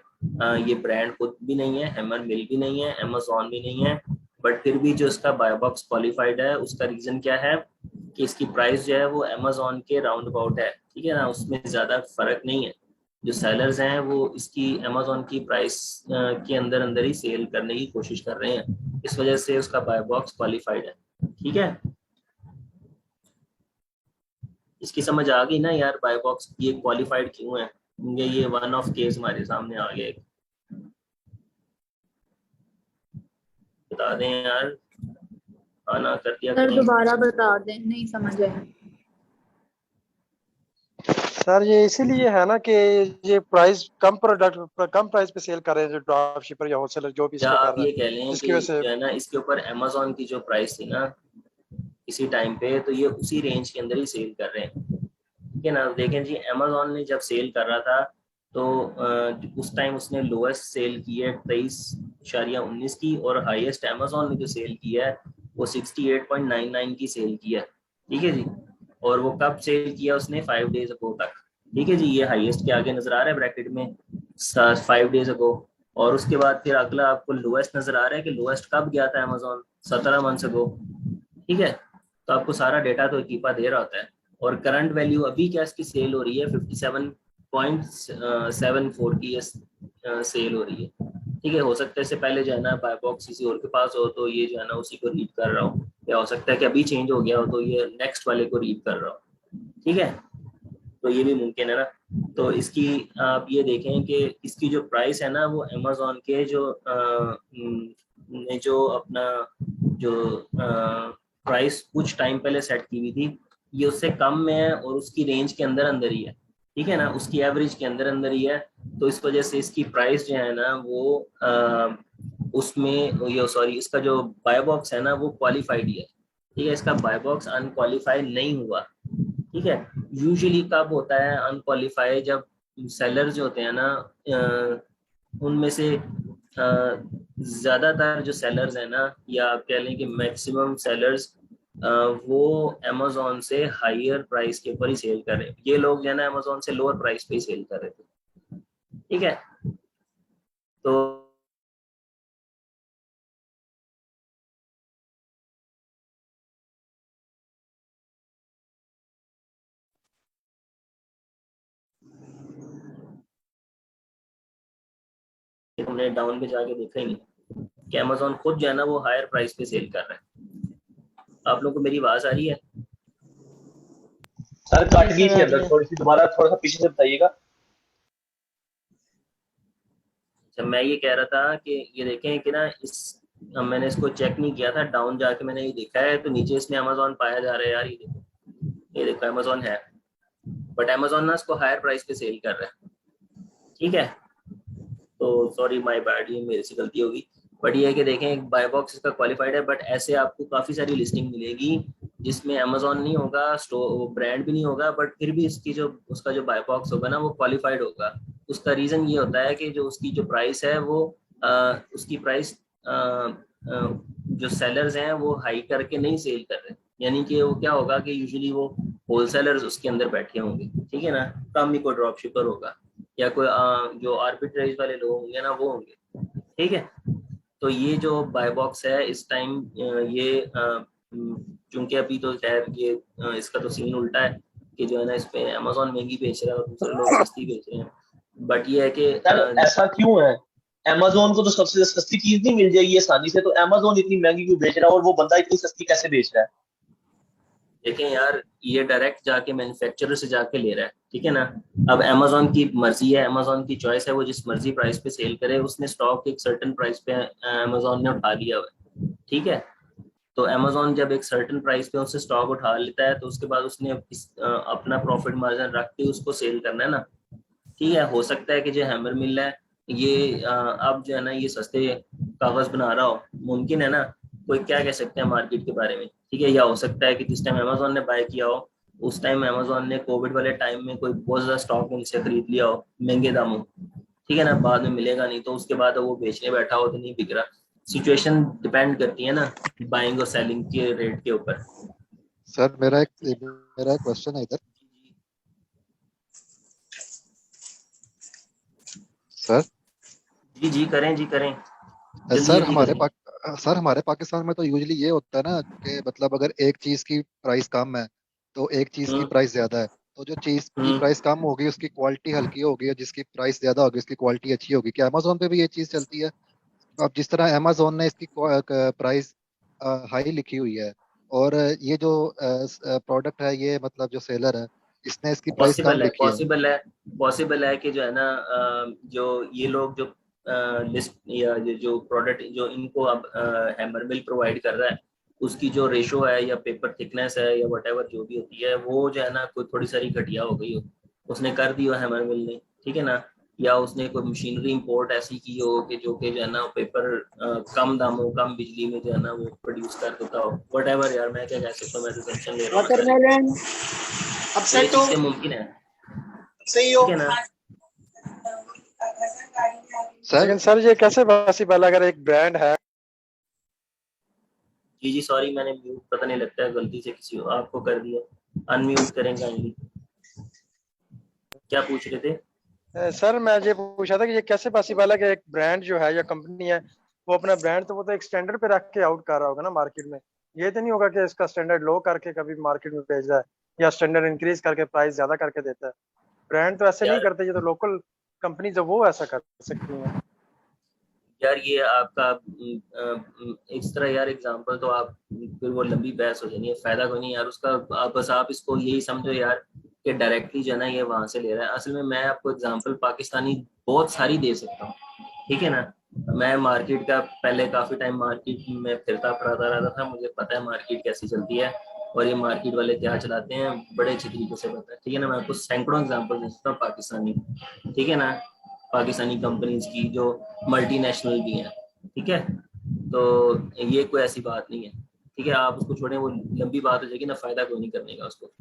[SPEAKER 1] ये ब्रांड खुद भी नहीं है, हैमर मिल भी नहीं है, अमेजोन भी नहीं है, बट फिर भी जो इसका बाय बॉक्स क्वालिफाइड है उसका रीजन क्या है कि इसकी प्राइस जो है वो अमेजोन के राउंड अबाउट है, ठीक है ना। उसमें ज्यादा फर्क नहीं है। जो सेलर्स हैं वो इसकी अमेजोन की प्राइस के अंदर अंदर ही सेल करने की कोशिश कर रहे हैं, इस वजह से उसका बाय बॉक्स क्वालिफाइड है, ठीक है। इसकी समझ आ गई ना यार, बाय बॉक्स ये क्वालिफाइड क्यों है। ये वन ऑफ केस हमारे सामने आ गया, बता दें यार, आना कर दिया
[SPEAKER 7] सर
[SPEAKER 1] कहीं।
[SPEAKER 7] दोबारा बता दें, नहीं समझ आया।
[SPEAKER 2] सर ये इसीलिए है ना कि ये प्राइस कम प्राइस पे सेल कर रहे हैं जो ड्रॉप शिपर या होलसेलर जो भी
[SPEAKER 1] या
[SPEAKER 2] इसको कर
[SPEAKER 1] आप
[SPEAKER 2] रहे
[SPEAKER 1] ये
[SPEAKER 2] हैं,
[SPEAKER 1] कह लें
[SPEAKER 2] जिसकी
[SPEAKER 1] कि
[SPEAKER 2] वजह से
[SPEAKER 1] जो है ना इसके ऊपर अमेजोन की जो प्राइस थी ना इसी टाइम पे, तो ये उसी रेंज के अंदर ही सेल कर रहे हैं, ठीक है ना। देखें जी, अमेजोन ने जब सेल कर रहा था तो उस टाइम उसने लोएस्ट सेल की है 23.19 की, और हाईएस्ट अमेजोन ने जो सेल की है वो 68.99 की सेल की है, ठीक है जी। और वो कब सेल किया उसने, 5 डेज अगो तक, ठीक है जी। ये हाईएस्ट के आगे नजर आ रहा है ब्रैकेट में 5 डेज अगो। और उसके बाद फिर अगला आपको लोएस्ट नजर आ रहा है कि लोएस्ट कब गया था अमेजोन, 17 मंथ्स अगो, ठीक है। तो आपको सारा डेटा तो कीपा दे रहा होता है। और करंट वैल्यू अभी क्या इसकी सेल हो रही है 57.74 की सेल हो रही है, ठीक है। हो सकता है इससे पहले जो है ना बाय बॉक्स किसी और के पास हो तो ये जो है ना उसी को रीड कर रहा हो, या हो सकता है कि अभी चेंज हो गया हो तो ये नेक्स्ट वाले को रीड कर रहा हो, ठीक है। तो ये भी मुमकिन है ना। तो इसकी आप ये देखें कि इसकी जो प्राइस है ना वो अमेजोन के ने जो अपना जो प्राइस कुछ टाइम पहले सेट की हुई थी ये उससे कम में है और उसकी रेंज के अंदर अंदर ही है, ठीक है ना, उसकी एवरेज के अंदर अंदर ही है। तो इस वजह से इसकी प्राइस जो है ना वो उसमें ये सॉरी इसका जो बाय बॉक्स है ना वो क्वालिफाइड ही है, ठीक है। इसका बाय बॉक्स अनक्वालिफाइड नहीं हुआ, ठीक है। यूजुअली कब होता है अनक्वालिफाइड, जब सेलर जो होते हैं ना उनमें से ज्यादातर जो सेलर्स हैं ना, या आप कह लें कि मैक्सिमम सेलर्स वो अमेजोन से हायर प्राइस के ऊपर ही सेल कर रहे हैं। ये लोग जो है ना अमेजोन से लोअर प्राइस पे ही सेल कर रहे थे, ठीक है। तो हमने डाउन पे जाके देखा ही नहीं कि अमेजोन खुद जो है ना वो हायर प्राइस पे सेल कर रहा है। आप लोगों को मेरी आवाज आ रही है?
[SPEAKER 6] सर कट गई
[SPEAKER 4] सर
[SPEAKER 6] थी
[SPEAKER 4] आ
[SPEAKER 6] अंदर,
[SPEAKER 4] रही है।
[SPEAKER 6] थोड़ी सी दोबारा थोड़ा सा पीछे से बताइएगा।
[SPEAKER 1] जब मैं ये कह रहा था कि ये देखें कि ना मैंने इसको चेक नहीं किया था, डाउन जाके मैंने ये देखा है तो नीचे इसमें अमेजोन पाया जा रहा है यार। ये देखो अमेजोन है, बट अमेजोन ना इसको हायर प्राइस पे सेल कर रहा है, ठीक है। तो सॉरी माय बैड, ये मेरे से गलती होगी। बट ये है कि देखें बाय बॉक्स इसका क्वालिफाइड है, बट ऐसे आपको काफी सारी लिस्टिंग मिलेगी जिसमें अमेजोन नहीं होगा, स्टोर ब्रांड भी नहीं होगा, बट फिर भी इसकी जो उसका जो बाय बॉक्स होगा ना वो क्वालिफाइड होगा। उसका रीजन ये होता है कि जो उसकी जो प्राइस है वो उसकी प्राइस जो सेलर्स हैं वो हाई करके नहीं सेल कर रहे, यानी कि वो क्या होगा कि यूजुअली वो होलसेलर्स उसके अंदर बैठे होंगे, ठीक है ना। कम ही कोई ड्रॉप शिपर होगा या कोई जो आर्बिट्रेज वाले लोग होंगे ना वो होंगे, ठीक है। तो ये जो बाय बॉक्स है इस टाइम ये चूंकि अभी तो खैर ये इसका तो सीन उल्टा है कि जो है ना इस पे अमेजोन महंगी बेच रहा है और दूसरे लोग सस्ती बेच रहे हैं। बट ये है कि
[SPEAKER 6] सर ऐसा क्यों है? अमेजोन को तो सबसे सस्ती चीज नहीं मिल जाएगी आसानी से, तो अमेजोन इतनी महंगी क्यों बेच रहा है और वो बंदा इतनी सस्ती कैसे बेच रहा है?
[SPEAKER 1] देखें यार, ये डायरेक्ट जाके मैन्युफैक्चरर से जाके ले रहा है, ठीक है ना। अब अमेजोन की मर्जी है, अमेजोन की चॉइस है, वो जिस मर्जी प्राइस पे सेल करे। उसने स्टॉक एक सर्टेन प्राइस पे अमेजोन ने उठा लिया हुआ है, ठीक है। तो अमेजोन जब एक सर्टेन प्राइस पे उससे स्टॉक उठा लेता है तो उसके बाद उसने अपना प्रॉफिट मार्जिन रख के उसको सेल करना है ना, ठीक है। हो सकता है कि जो हैमर मिल रहा है ये अब जो है ना ये सस्ते कागज बना रहा हो, मुमकिन है ना। कोई क्या कह सकते हैं मार्केट के बारे में, ठीक है। या हो सकता है कि जिस टाइम अमेजोन ने बाय किया हो उस टाइम अमेजोन ने कोविड वाले टाइम में कोई बहुत ज्यादा स्टॉक इनसे खरीद लिया हो महंगे दामों, ठीक है ना, बाद में मिलेगा नहीं तो उसके बाद वो बेचने बैठा हो तो नहीं बिक रहा। सिचुएशन डिपेंड करती है ना बाइंग और सेलिंग के रेट के ऊपर।
[SPEAKER 3] सर मेरा एक क्वेश्चन है इधर सर।
[SPEAKER 1] जी जी करें, जी करें, जल्दी
[SPEAKER 3] सर
[SPEAKER 1] जल्दी करें।
[SPEAKER 3] सर हमारे पाकिस्तान में तो यूजुअली ये होता है ना कि मतलब अगर एक चीज की प्राइस कम है तो एक चीज की
[SPEAKER 1] हम्म
[SPEAKER 3] प्राइस ज्यादा है, तो जो चीज की
[SPEAKER 1] हम्म।
[SPEAKER 3] प्राइस कम होगी उसकी क्वालिटी हल्की होगी और जिसकी प्राइस ज्यादा होगी उसकी क्वालिटी अच्छी होगी। क्या अमेजोन पे भी ये चीज चलती है? अब जिस तरह अमेजोन ने इसकी प्राइस हाई लिखी हुई है और ये जो प्रोडक्ट है ये मतलब जो सेलर है इसने इसकी प्राइस कम
[SPEAKER 1] पॉसिबल है,
[SPEAKER 3] लिखी है।
[SPEAKER 1] पॉसिबल है, पॉसिबल है कि जो है ना जो ये लोग जो लिस्ट या जो प्रोडक्ट जो इनको अब हैमर मिल प्रोवाइड कर रहा है उसकी जो रेशो है या पेपर थिकनेस है या वट जो भी होती है वो जो है ना कोई थोड़ी सारी घटिया हो गई हो, उसने कर दी हो हैमर मिल ने, ठीक है ना। या उसने कोई मशीनरी इंपोर्ट ऐसी की हो कि जो है ना पेपर कम दामों कम बिजली में जो है ना वो प्रोड्यूस कर देता हो, वट यार मैं क्या कह सकता हूँ, मैं तो टेंशन ले रहा हूँ सारी।
[SPEAKER 8] वाटरमेलन
[SPEAKER 1] तो ये
[SPEAKER 8] अपसेट हो
[SPEAKER 1] चीजें मुमकिन है,
[SPEAKER 8] सही हो।
[SPEAKER 1] ठीक है ना।
[SPEAKER 3] सर
[SPEAKER 2] लेकिन सर ये कैसे पॉसिबल अगर एक ब्रांड है?
[SPEAKER 1] जी जी सॉरी मैंने म्यूट पता नहीं लगता है गलती से किसी आपको कर दिया, अनम्यूट करें काइंडली। क्या पूछ रहे थे?
[SPEAKER 2] सर मैं ये पूछा था कि ये कैसे पॉसिबल है कि एक ब्रांड जो है या कंपनी है वो अपना ब्रांड तो वो तो एक स्टैंडर्ड पे रख के आउट कर रहा होगा ना मार्केट में। ये तो नहीं होगा कि इसका स्टैंडर्ड लो करके कभी मार्केट में भेज रहा है या स्टैंडर्ड इंक्रीज करके प्राइस ज्यादा करके देता है। ब्रांड तो ऐसे नहीं
[SPEAKER 1] यार
[SPEAKER 2] करते, ये तो लोकल कंपनी जो वो ऐसा कर सकती है।
[SPEAKER 1] यार ये आपका इस तरह यार एग्जांपल तो आप फिर वो लंबी बहस हो जानी है, फायदा कोई नहीं यार उसका। आप इसको यही समझो यार कि डायरेक्टली जो है ना ये वहां से ले रहा है। असल में मैं आपको एग्जांपल पाकिस्तानी बहुत सारी दे सकता हूँ, ठीक है ना। मैं मार्केट का पहले काफी टाइम मार्केट में फिरता फराता रहता था, मुझे पता है मार्केट कैसी चलती है और ये मार्केट वाले क्या चलाते हैं बड़े अच्छे तरीके से पता है, ठीक है ना। मैं आपको सैकड़ों एग्जाम्पल दे सकता हूँ पाकिस्तानी, ठीक है ना, पाकिस्तानी कंपनीज की जो मल्टीनेशनल भी हैं, ठीक है। तो ये कोई ऐसी बात नहीं है, ठीक है। आप उसको छोड़ें, वो लंबी बात हो जाएगी ना, फायदा कोई नहीं करने का उसको,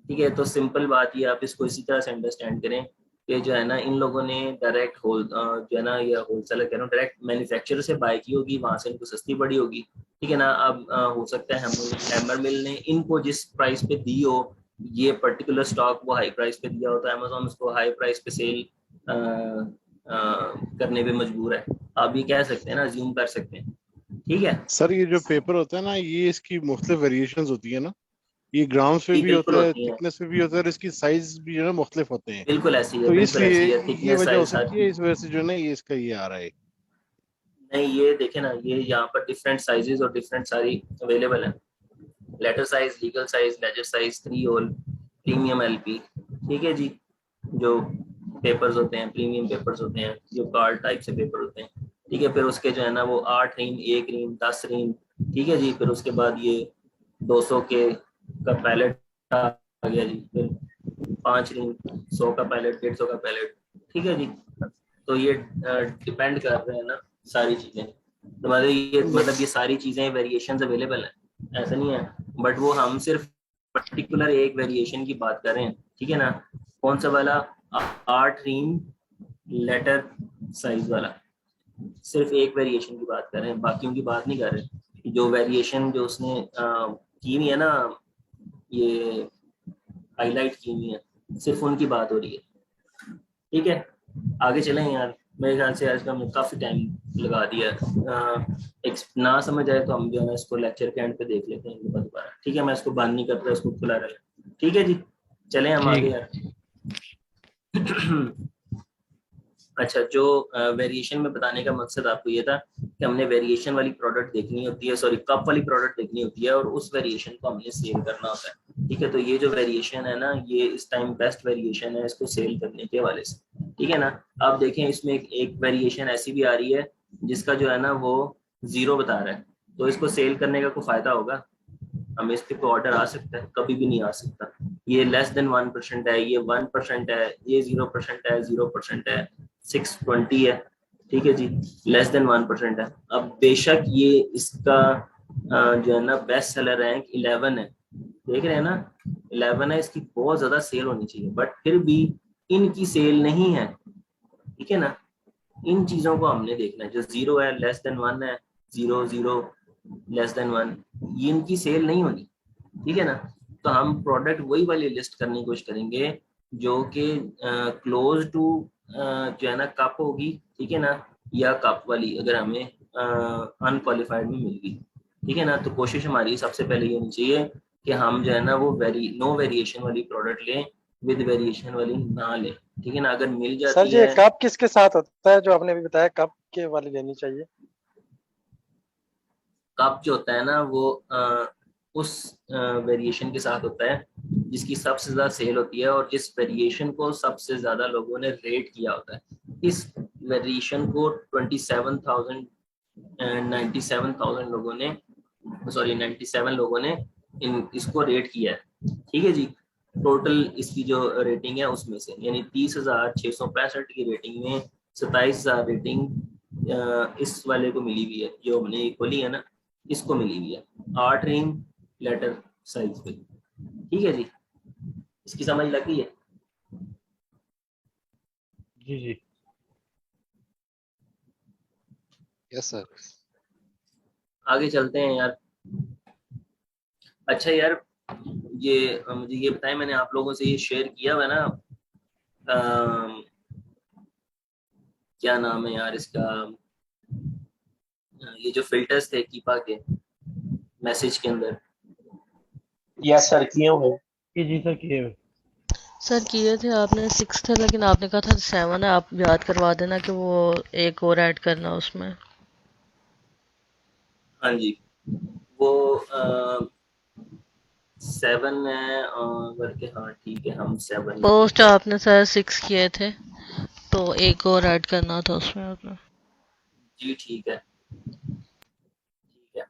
[SPEAKER 1] ठीक है। तो सिंपल बात ये आप इसको इसी तरह से अंडरस्टैंड करें कि जो है ना इन लोगों ने डायरेक्ट जो है ना ये होलसेलर कह रहा हूँ डायरेक्ट मैन्युफैक्चरर से बाय की होगी, वहां से इनको सस्ती पड़ी होगी, ठीक है ना। अब हो सकता है हैमर मिल ने इनको जिस प्राइस पे दी हो ये पर्टिकुलर स्टॉक वो हाई प्राइस पे दिया होता है, अमेजोन उसको हाई प्राइस पे सेल करने पे मजबूर है। आप ये कह सकते हैं ना, अज्यूम कर सकते हैं, ठीक है।
[SPEAKER 9] सर ये जो पेपर होता है ना ये इसकी मुख्तलिफ वेरिएशंस होती है ना, ये ग्राम्स पे
[SPEAKER 1] जी
[SPEAKER 9] भी
[SPEAKER 1] बिल्कुल
[SPEAKER 9] होता है,
[SPEAKER 1] होती है,
[SPEAKER 9] थिकनेस पे भी होता है और इसकी साइज भी जो है ना मुख्तलिफ होते हैं।
[SPEAKER 1] बिल्कुल ऐसी है,
[SPEAKER 9] तो
[SPEAKER 1] बिल्कुल
[SPEAKER 9] इसलिए
[SPEAKER 1] ऐसी है,
[SPEAKER 9] ये
[SPEAKER 1] थिकनेस
[SPEAKER 9] वजह हो
[SPEAKER 1] साइज हर
[SPEAKER 9] सकती है,
[SPEAKER 1] चीज।
[SPEAKER 9] इस वजह से जो है ना ये इसका ये आ रहा है।
[SPEAKER 1] नहीं ये देखे ना, ये यहाँ पर डिफरेंट साइजेस और डिफरेंट सारी अवेलेबल है। Letter size, legal size, ledger size, 3 hole, premium LP, ठीक है जी। जो पेपर्स होते हैं प्रीमियम पेपर्स होते हैं जो कार्ड टाइप से पेपर होते हैं, ठीक है। फिर उसके जो है ना वो 8 रीम, 1 रीम, 10 रीम, ठीक है जी। फिर उसके बाद ये 200 के का पैलेट आ गया जी, फिर 5 रीम, 100 का पैलेट, 150 का पैलेट, ठीक है जी। तो ये डिपेंड कर रहे हैं ना सारी चीजें, तो मतलब ये सारी चीजें वेरिएशंस अवेलेबल है, ऐसा नहीं है। बट वो हम सिर्फ पर्टिकुलर एक वेरिएशन की बात कर रहे हैं, ठीक है ना। कौन सा वाला? 8 रीम लेटर साइज वाला, सिर्फ एक वेरिएशन की बात कर रहे हैं, बाकियों की बात नहीं कर रहे। जो वेरिएशन जो उसने की हुई है ना, ये हाईलाइट की हुई है, सिर्फ उनकी बात हो रही है, ठीक है। आगे चलें यार, मेरे ख्याल से आज का हमने काफी टाइम लगा दिया एक ना समझ आए तो हम जो है इसको लेक्चर के एंड पे देख लेते हैं दोबारा, ठीक है। मैं इसको बंद नहीं करता, इसको खुला रहे, ठीक है जी। चलें हम आगे यार। अच्छा, जो वेरिएशन में बताने का मकसद आपको ये था कि हमने वेरिएशन वाली प्रोडक्ट देखनी होती है, सॉरी कप वाली प्रोडक्ट देखनी होती है और उस वेरिएशन को हमने सेल करना होता है, ठीक है। तो ये जो वेरिएशन है ना ये इस टाइम बेस्ट वेरिएशन है इसको सेल करने के हवाले से, ठीक है ना। अब देखें इसमें एक वेरिएशन ऐसी भी आ रही है जिसका जो है ना वो 0 बता रहा है, तो इसको सेल करने का कोई फायदा होगा? हमें इस पे कोई ऑर्डर आ सकता है? कभी भी नहीं आ सकता। ये लेस देन 1% है, ये 1% है, ये 0% है, 0% है, 620 है, ठीक है जी, लेस देन 1% है। अब बेशक ये इसका जो है ना बेस्ट सेलर रैंक 11 है, देख रहे हैं ना 11 है, इसकी बहुत ज्यादा सेल होनी चाहिए, बट फिर भी इनकी सेल नहीं है, ठीक है ना। इन चीजों को हमने देखना है, जो 0 है, लेस देन 1 है, 0 0 लेस देन 1, ये इनकी सेल नहीं होनी, ठीक है ना। तो हम प्रोडक्ट वही वाली लिस्ट करने की कोशिश करेंगे जो कि क्लोज टू जो है ना कप होगी, ठीक है ना, या कप वाली अगर हमें अनक्वालिफाइड में मिल गई, ठीक है ना। तो कोशिश हमारी सबसे पहले ये होनी चाहिए कि हम जो है ना वो नो वेरिएशन वाली प्रोडक्ट लें, विद वेरिएशन वाली ना लें, ठीक है ना। अगर मिल
[SPEAKER 2] सर
[SPEAKER 1] जाती
[SPEAKER 2] जी,
[SPEAKER 1] है,
[SPEAKER 2] कप किसके साथ होता है जो आपने भी बताया, कप के वाली लेनी चाहिए?
[SPEAKER 1] कप जो होता है ना वो उस वेरिएशन के साथ होता है जिसकी सबसे ज्यादा सेल होती है और जिस वेरिएशन को सबसे ज्यादा लोगों ने रेट किया होता है। इस वेरिएशन को 97,000 लोगों ने, सॉरी 97 लोगों ने इसको रेट किया है, ठीक है जी। टोटल इसकी जो रेटिंग है उसमें से, यानी 30,665 की रेटिंग में 27,000 रेटिंग इस वाले को मिली हुई है, जो हमने खोली है ना, इसको मिली हुई है 8 रिंग लेटर साइज पे, ठीक है जी। इसकी समझ लग गई है?
[SPEAKER 5] जी जी।
[SPEAKER 3] Yes sir.
[SPEAKER 1] आगे चलते हैं यार। अच्छा यार, ये मुझे ये बताएं, मैंने आप लोगों से ये शेयर किया हुआ है ना, क्या नाम है यार इसका, ये जो फिल्टर्स थे कीपा के मैसेज के अंदर।
[SPEAKER 6] यस सर, किए हुए।
[SPEAKER 5] जी सर, किए हुए।
[SPEAKER 4] सर किए थे आपने 6 थे, लेकिन आपने कहा था 7 है, आप याद करवा देना कि वो एक और ऐड करना उसमें।
[SPEAKER 1] हाँ जी, वो 7 है करके, हाँ ठीक है, हम 7 लिख
[SPEAKER 4] पोस्ट
[SPEAKER 1] लेते हैं।
[SPEAKER 4] आपने सर 6 किए थे, तो एक और ऐड करना था उसमें आपने।
[SPEAKER 1] जी ठीक है, ठीक है।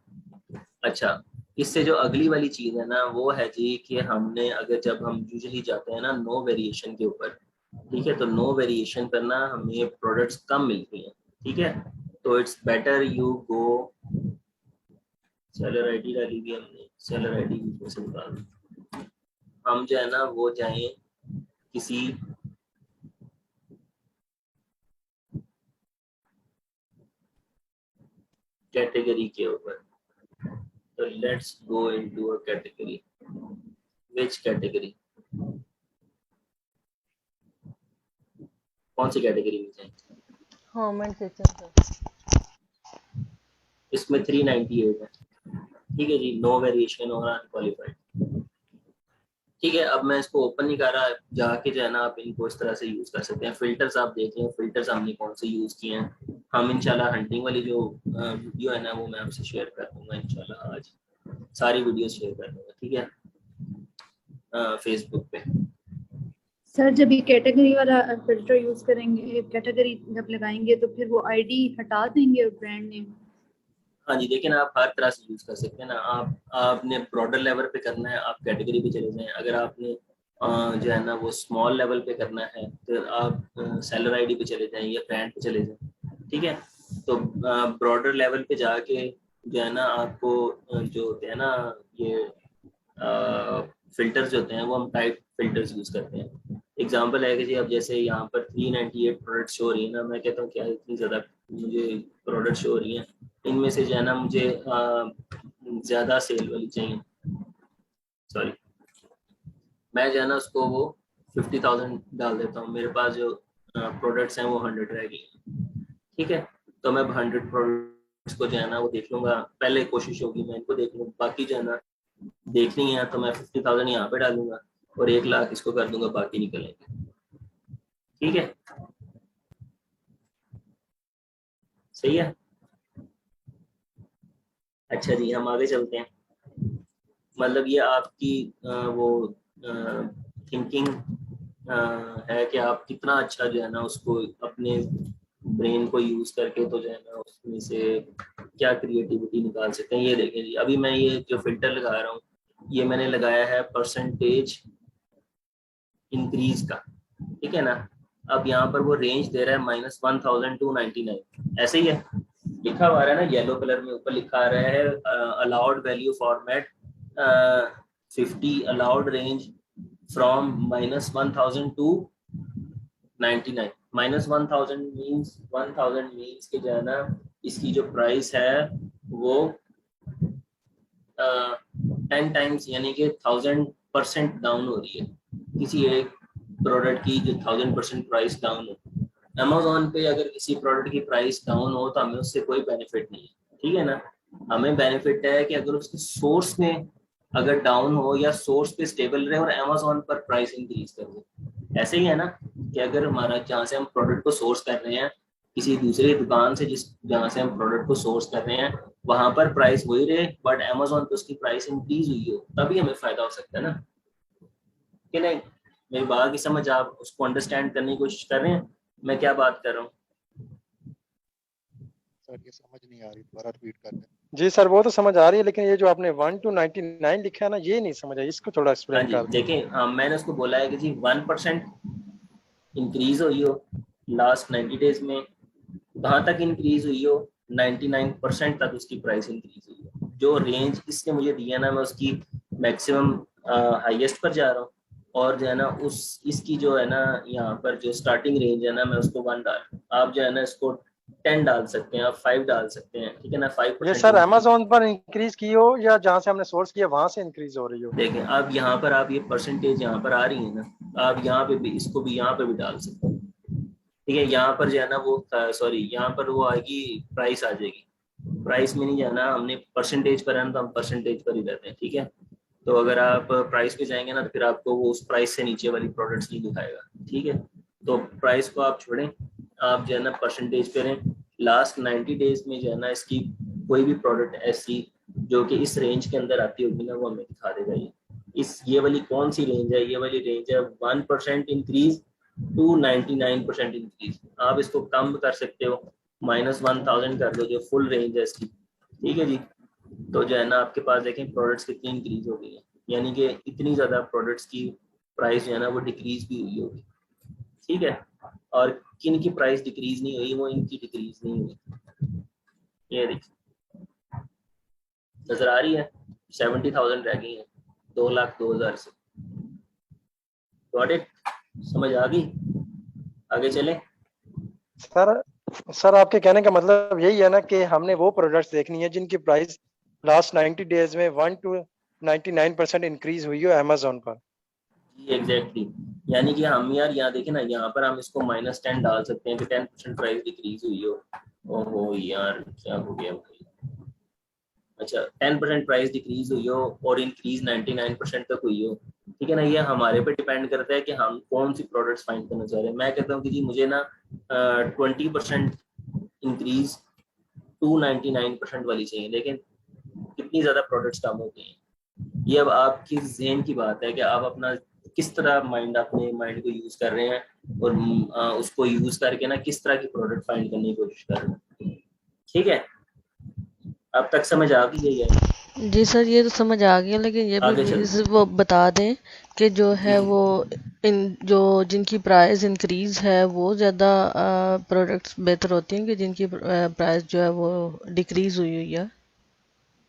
[SPEAKER 1] अच्छा, इससे जो अगली वाली चीज है ना वो है जी कि हमने अगर जब हम यूजुअली जाते हैं ना नो वेरिएशन के ऊपर, ठीक है, तो नो वेरिएशन पर ना हमें प्रोडक्ट्स कम मिलती हैं, ठीक है। तो it's better you go, seller ID डाली हुई हमने, सेलर आईडी में से निकाल दी। हम जो है ना वो जाएं किसी कैटेगरी के ऊपर, तो let's go into a category. Which category, कौन सी कैटेगरी में जाएं?
[SPEAKER 4] Home and kitchen sir.
[SPEAKER 1] इसमें 398 है, ठीक है जी, नो वेरिएशन और अनक्वालिफाइड, ठीक है। अब मैं इसको ओपन नहीं कर रहा, जाके जो है ना आप इनको इस तरह से यूज कर सकते हैं। फिल्टर्स आप देख लें, फिल्टर्स हमने कौन से यूज किए हैं। हम इंशाल्लाह हंटिंग वाली जो वीडियो है ना वो मैं आपसे शेयर कर दूंगा इंशाल्लाह, आज सारी वीडियो शेयर कर दूंगा, ठीक है, फेसबुक पे।
[SPEAKER 7] सर जब ये कैटेगरी वाला फिल्टर यूज करेंगे, कैटेगरी जब लगाएंगे तो फिर वो आईडी हटा देंगे ब्रांड नेम?
[SPEAKER 1] हाँ जी, लेकिन आप हर तरह से यूज कर सकते हैं ना। आपने ब्रॉडर लेवल पे करना है, आप कैटेगरी पे चले जाएं। अगर आपने जो है ना वो स्मॉल लेवल पे करना है तो आप सेलर आईडी पे चले जाएं या ब्रांड पे चले जाएं, ठीक है। तो ब्रॉडर लेवल पे जाके जो है ना आपको जो होते हैं ना ये फिल्टर्स जो होते हैं वो हम टाइप फिल्टर्स यूज करते हैं। एग्जांपल है कि जी अब जैसे यहाँ पर 398 प्रोडक्ट शो हो रही है ना, मैं कहता हूँ क्या इतनी ज़्यादा मुझे प्रोडक्ट शो हो रही हैं, इनमें से जो है ना मुझे ज़्यादा सेल वाली चाहिए, सॉरी, मैं जो है ना उसको वो 50,000 डाल देता हूँ। मेरे पास जो प्रोडक्ट्स हैं वो 100 रह गई हैं, ठीक है। तो मैं 100 प्रोडक्ट्स को जो है ना वो देख लूंगा, पहले कोशिश होगी मैं इनको देख लूँ, बाकी जो है ना देखनी है तो मैं 50,000 यहाँ पे डालूंगा और 1 लाख इसको कर दूंगा, बाकी निकलेंगे, ठीक है, सही है। अच्छा जी, हम आगे चलते हैं। मतलब ये आपकी वो थिंकिंग है कि आप कितना अच्छा जो है ना उसको अपने ब्रेन को यूज करके तो जो है ना उसमें से क्या क्रिएटिविटी निकाल सकते हैं। ये देखें जी, अभी मैं ये जो फिल्टर लगा रहा हूँ ये मैंने लगाया है परसेंटेज इंक्रीज का, ठीक है ना। अब यहाँ पर वो रेंज दे रहा है -1000 to 99, ऐसे ही है। लिखा हुआ है ना येलो कलर में, ऊपर लिखा आ रहा है allowed value format 50 allowed range from -1000 to 99। -1000 means के जो है ना इसकी जो प्राइस है वो 10 टाइम्स यानी कि 1000% डाउन हो रही है किसी एक प्रोडक्ट की जो 1000% प्राइस डाउन हो। अमेजोन पे अगर किसी प्रोडक्ट की प्राइस डाउन हो तो हमें उससे कोई बेनिफिट नहीं है, ठीक है ना। हमें बेनिफिट है कि अगर उसके सोर्स में अगर डाउन हो या सोर्स पे स्टेबल रहे और अमेजोन पर प्राइस इंक्रीज कर दे। ऐसे ही है ना कि अगर हमारा जहाँ से हम प्रोडक्ट को सोर्स कर रहे हैं किसी दूसरी दुकान से जिस जहाँ से हम प्रोडक्ट को सोर्स कर रहे हैं वहां पर प्राइस वही रहे बट अमेजोन पे उसकी प्राइस इंक्रीज हुई हो, तभी हमें फायदा हो सकता है ना, कि नहीं। मेरी बात की समझ आप उसको अंडरस्टैंड करने की कोशिश कर रहे हैं मैं क्या बात कर रहा हूँ?
[SPEAKER 3] सर ये समझ नहीं आ रही, दोबारा रिपीट कर दें।
[SPEAKER 2] जी सर वो तो समझ आ रही है, लेकिन ये जो आपने 1 to 99 लिखा है ना ये नहीं समझ आई, इसको थोड़ा
[SPEAKER 1] हाँ
[SPEAKER 2] एक्सप्लेन
[SPEAKER 1] जी
[SPEAKER 2] कर दें।
[SPEAKER 1] देखिए, मैंने उसको बोला है कि जी 1% इंक्रीज हुई हो लास्ट 90 डेज में, कहाँ तक इंक्रीज हुई हो 99% तक उसकी प्राइस इंक्रीज हुई हो। जो रेंज इसने मुझे दिया ना मैं उसकी मैक्सिमम हाईएस्ट पर जा रहा हूँ और जो है ना उस इसकी जो है ना यहाँ पर जो स्टार्टिंग रेंज है ना मैं उसको 1 डाल, आप जो है ना इसको 10 डाल सकते हैं, आप 5 डाल सकते हैं, ठीक है ना।
[SPEAKER 2] ये
[SPEAKER 1] 5%
[SPEAKER 2] सर
[SPEAKER 1] इंक्रीज।
[SPEAKER 2] अमेजोन पर इंक्रीज की हो या जहाँ से हमने सोर्स किया वहां से इंक्रीज हो रही हो?
[SPEAKER 1] देखें अब यहाँ पर आप ये परसेंटेज यहाँ पर आ रही है ना, आप यहाँ पे भी इसको भी यहाँ पे भी डाल सकते हैं, ठीक है। यहाँ पर जो है ना वो सॉरी यहाँ पर वो आएगी प्राइस आ जाएगी, प्राइस में नहीं जाना हमने, परसेंटेज पर है ना तो हम परसेंटेज पर ही रहते हैं, ठीक है। तो अगर आप प्राइस पे जाएंगे ना तो फिर आपको वो उस प्राइस से नीचे वाली प्रोडक्ट्स नहीं दिखाएगा, ठीक है। तो प्राइस को आप छोड़ें, आप जो है ना परसेंटेज पे रहें। लास्ट 90 डेज में जो है ना इसकी कोई भी प्रोडक्ट ऐसी जो कि इस रेंज के अंदर आती होगी ना वो हमें दिखा देगा। ये वाली कौन सी रेंज है? ये वाली रेंज है 1% इंक्रीज टू 99% इंक्रीज। आप इसको कम कर सकते हो, -1000 कर दो जो फुल रेंज है इसकी, ठीक है जी। तो जो है ना आपके पास देखें प्रोडक्ट्स कितनी इंक्रीज हो गई है, यानी कि इतनी ज़्यादा प्रोडक्ट्स की प्राइस जो है ना वो डिक्रीज भी हुई होगी, ठीक है। और किन की प्राइस डिक्रीज नहीं हुई, वो इनकी डिक्रीज नहीं हुई। ये देखिए नजर आ रही है 70,000 रह गई है 2,02,000 से। Got it? समझ आ गई? आगे चले।
[SPEAKER 2] सर आपके कहने का मतलब यही है ना कि हमने वो प्रोडक्ट्स देखनी है जिनकी प्राइस लास्ट 90 डेज में 1 to 99% इंक्रीज हुई हो अमेजोन पर।
[SPEAKER 1] एग्जैक्टली यानी कि हम यार यहाँ देखें ना, यहाँ पर हम इसको -10 डाल सकते हैं कि 10% प्राइस डिक्रीज हुई हो। ओहो यार क्या हो गया भाई। अच्छा 10% प्राइस डिक्रीज हुई हो और इंक्रीज 99% तक हुई हो, ठीक है ना। ये हमारे पे डिपेंड करता है कि हम कौन सी प्रोडक्ट्स फाइंड करना चाह रहे हैं। मैं कहता हूँ कि जी मुझे ना 20% इंक्रीज टू 99% वाली चाहिए, लेकिन कितनी ज़्यादा प्रोडक्ट्स कम होती हैं। ये अब आपकी जहन की बात है कि आप अपना किस तरह माइंड अपने माइंड को यूज़ कर रहे हैं और उसको यूज़ करके ना किस तरह की प्रोडक्ट फाइंड करने की कोशिश कर रहे हैं, ठीक है। अब तक समझ आ गई है?
[SPEAKER 4] जी सर ये तो समझ आ गया, लेकिन ये भी
[SPEAKER 1] आगे
[SPEAKER 4] प्लीज़
[SPEAKER 1] चलते
[SPEAKER 4] वो बता दें कि जो
[SPEAKER 1] जी
[SPEAKER 4] है
[SPEAKER 1] जी
[SPEAKER 4] वो इन जो जिनकी प्राइस इंक्रीज है वो ज़्यादा प्रोडक्ट्स बेहतर होती हैं कि जिनकी प्राइस जो है वो डिक्रीज हुई हुई है।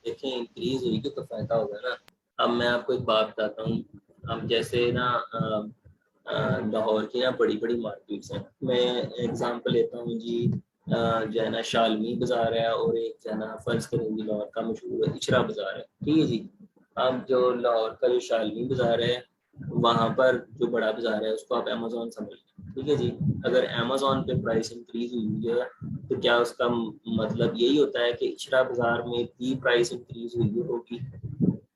[SPEAKER 1] देखें इंक्रीज हुई तो फायदा होगा ना। अब मैं आपको एक बात बताता हूँ। अब जैसे ना लाहौर की ना बड़ी बड़ी मार्केट्स हैं, मैं एग्जांपल लेता हूँ जी। जो है ना शालमी बाजार है और एक जो है ना फर्ज करें जी लाहौर का मशहूर इचरा बाजार है, ठीक है जी। अब जो लाहौर का जो शालमी बाजार है वहाँ पर जो बड़ा बाजार है उसको आप अमेजोन समझ लें, ठीक है जी। अगर अमेजोन पे प्राइस इंक्रीज हुई है तो क्या उसका मतलब यही होता है कि इचरा बाजार में भी प्राइस इंक्रीज हुई होगी?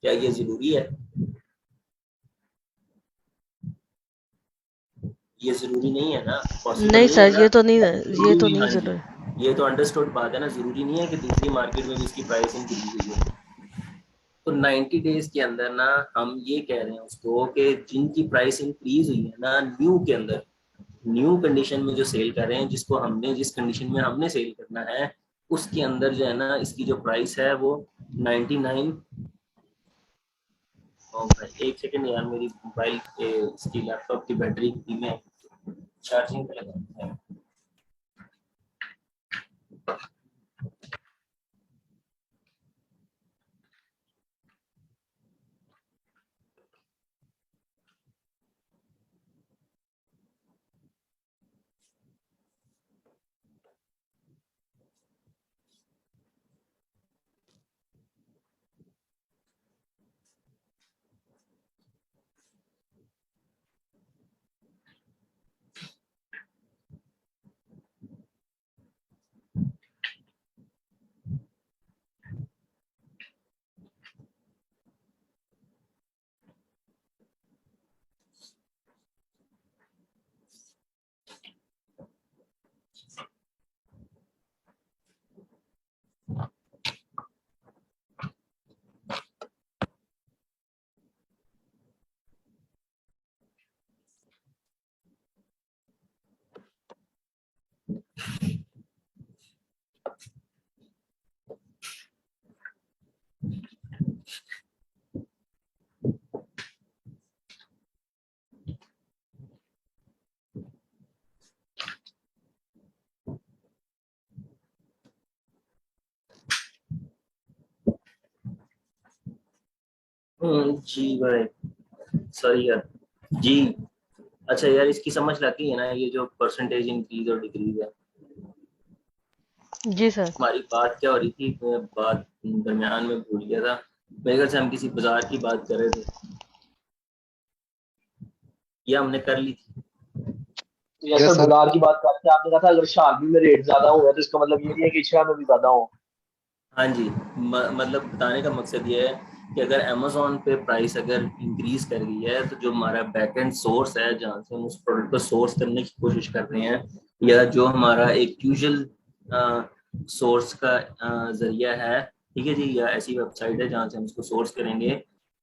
[SPEAKER 1] क्या ये जरूरी है? ये जरूरी नहीं है ना, पॉसिबल
[SPEAKER 4] नहीं
[SPEAKER 1] नहीं है
[SPEAKER 4] सर
[SPEAKER 1] ना।
[SPEAKER 4] ये तो
[SPEAKER 1] जरूरी
[SPEAKER 4] नहीं
[SPEAKER 1] हाँ जी,
[SPEAKER 4] ज़रूर।
[SPEAKER 1] ये तो अंडरस्टूड बात है ना। जरूरी नहीं है कि दूसरी मार्केट में भी इसकी प्राइस इंक्रीज हुई है। तो 90 डेज के अंदर ना हम ये कह रहे हैं उसको कि जिनकी प्राइस इंक्रीज हुई है ना न्यू के अंदर, न्यू कंडीशन में जो सेल कर रहे हैं, जिसको हमने जिस कंडीशन में हमने सेल करना है उसके अंदर जो है ना इसकी जो प्राइस है वो 99। एक सेकेंड यार, मेरी मोबाइल इसकी लैपटॉप की बैटरी धीमे है, चार्जिंग पे लगा है। जी भाई, सॉरी यार जी। अच्छा यार, इसकी समझ लाती है ना, ये जो परसेंटेज इंक्रीज और डिक्रीज है।
[SPEAKER 4] जी सर।
[SPEAKER 1] हमारी बात क्या हो रही थी, मैं बात दरमियान में भूल गया था। मेरे ख्याल से हम किसी बाजार की बात कर रहे थे, या हमने कर ली थी।
[SPEAKER 6] तो जैसे
[SPEAKER 3] यस सर।
[SPEAKER 6] बाजार की बात करते हैं, आपने कहा था अगर शार्बी में रेट ज्यादा हुआ तो इसका मतलब ये नहीं है कि इशा में भी ज्यादा हो।
[SPEAKER 1] हाँ जी, मतलब बताने का मकसद ये है कि अगर अमेजोन पे प्राइस अगर इंक्रीज कर गई है, तो जो हमारा बैकएंड सोर्स है जहाँ से हम उस प्रोडक्ट को सोर्स करने की कोशिश कर रहे हैं, या जो हमारा एक यूजुअल सोर्स का जरिया है, ठीक है जी, या ऐसी वेबसाइट है जहाँ से हम इसको सोर्स करेंगे,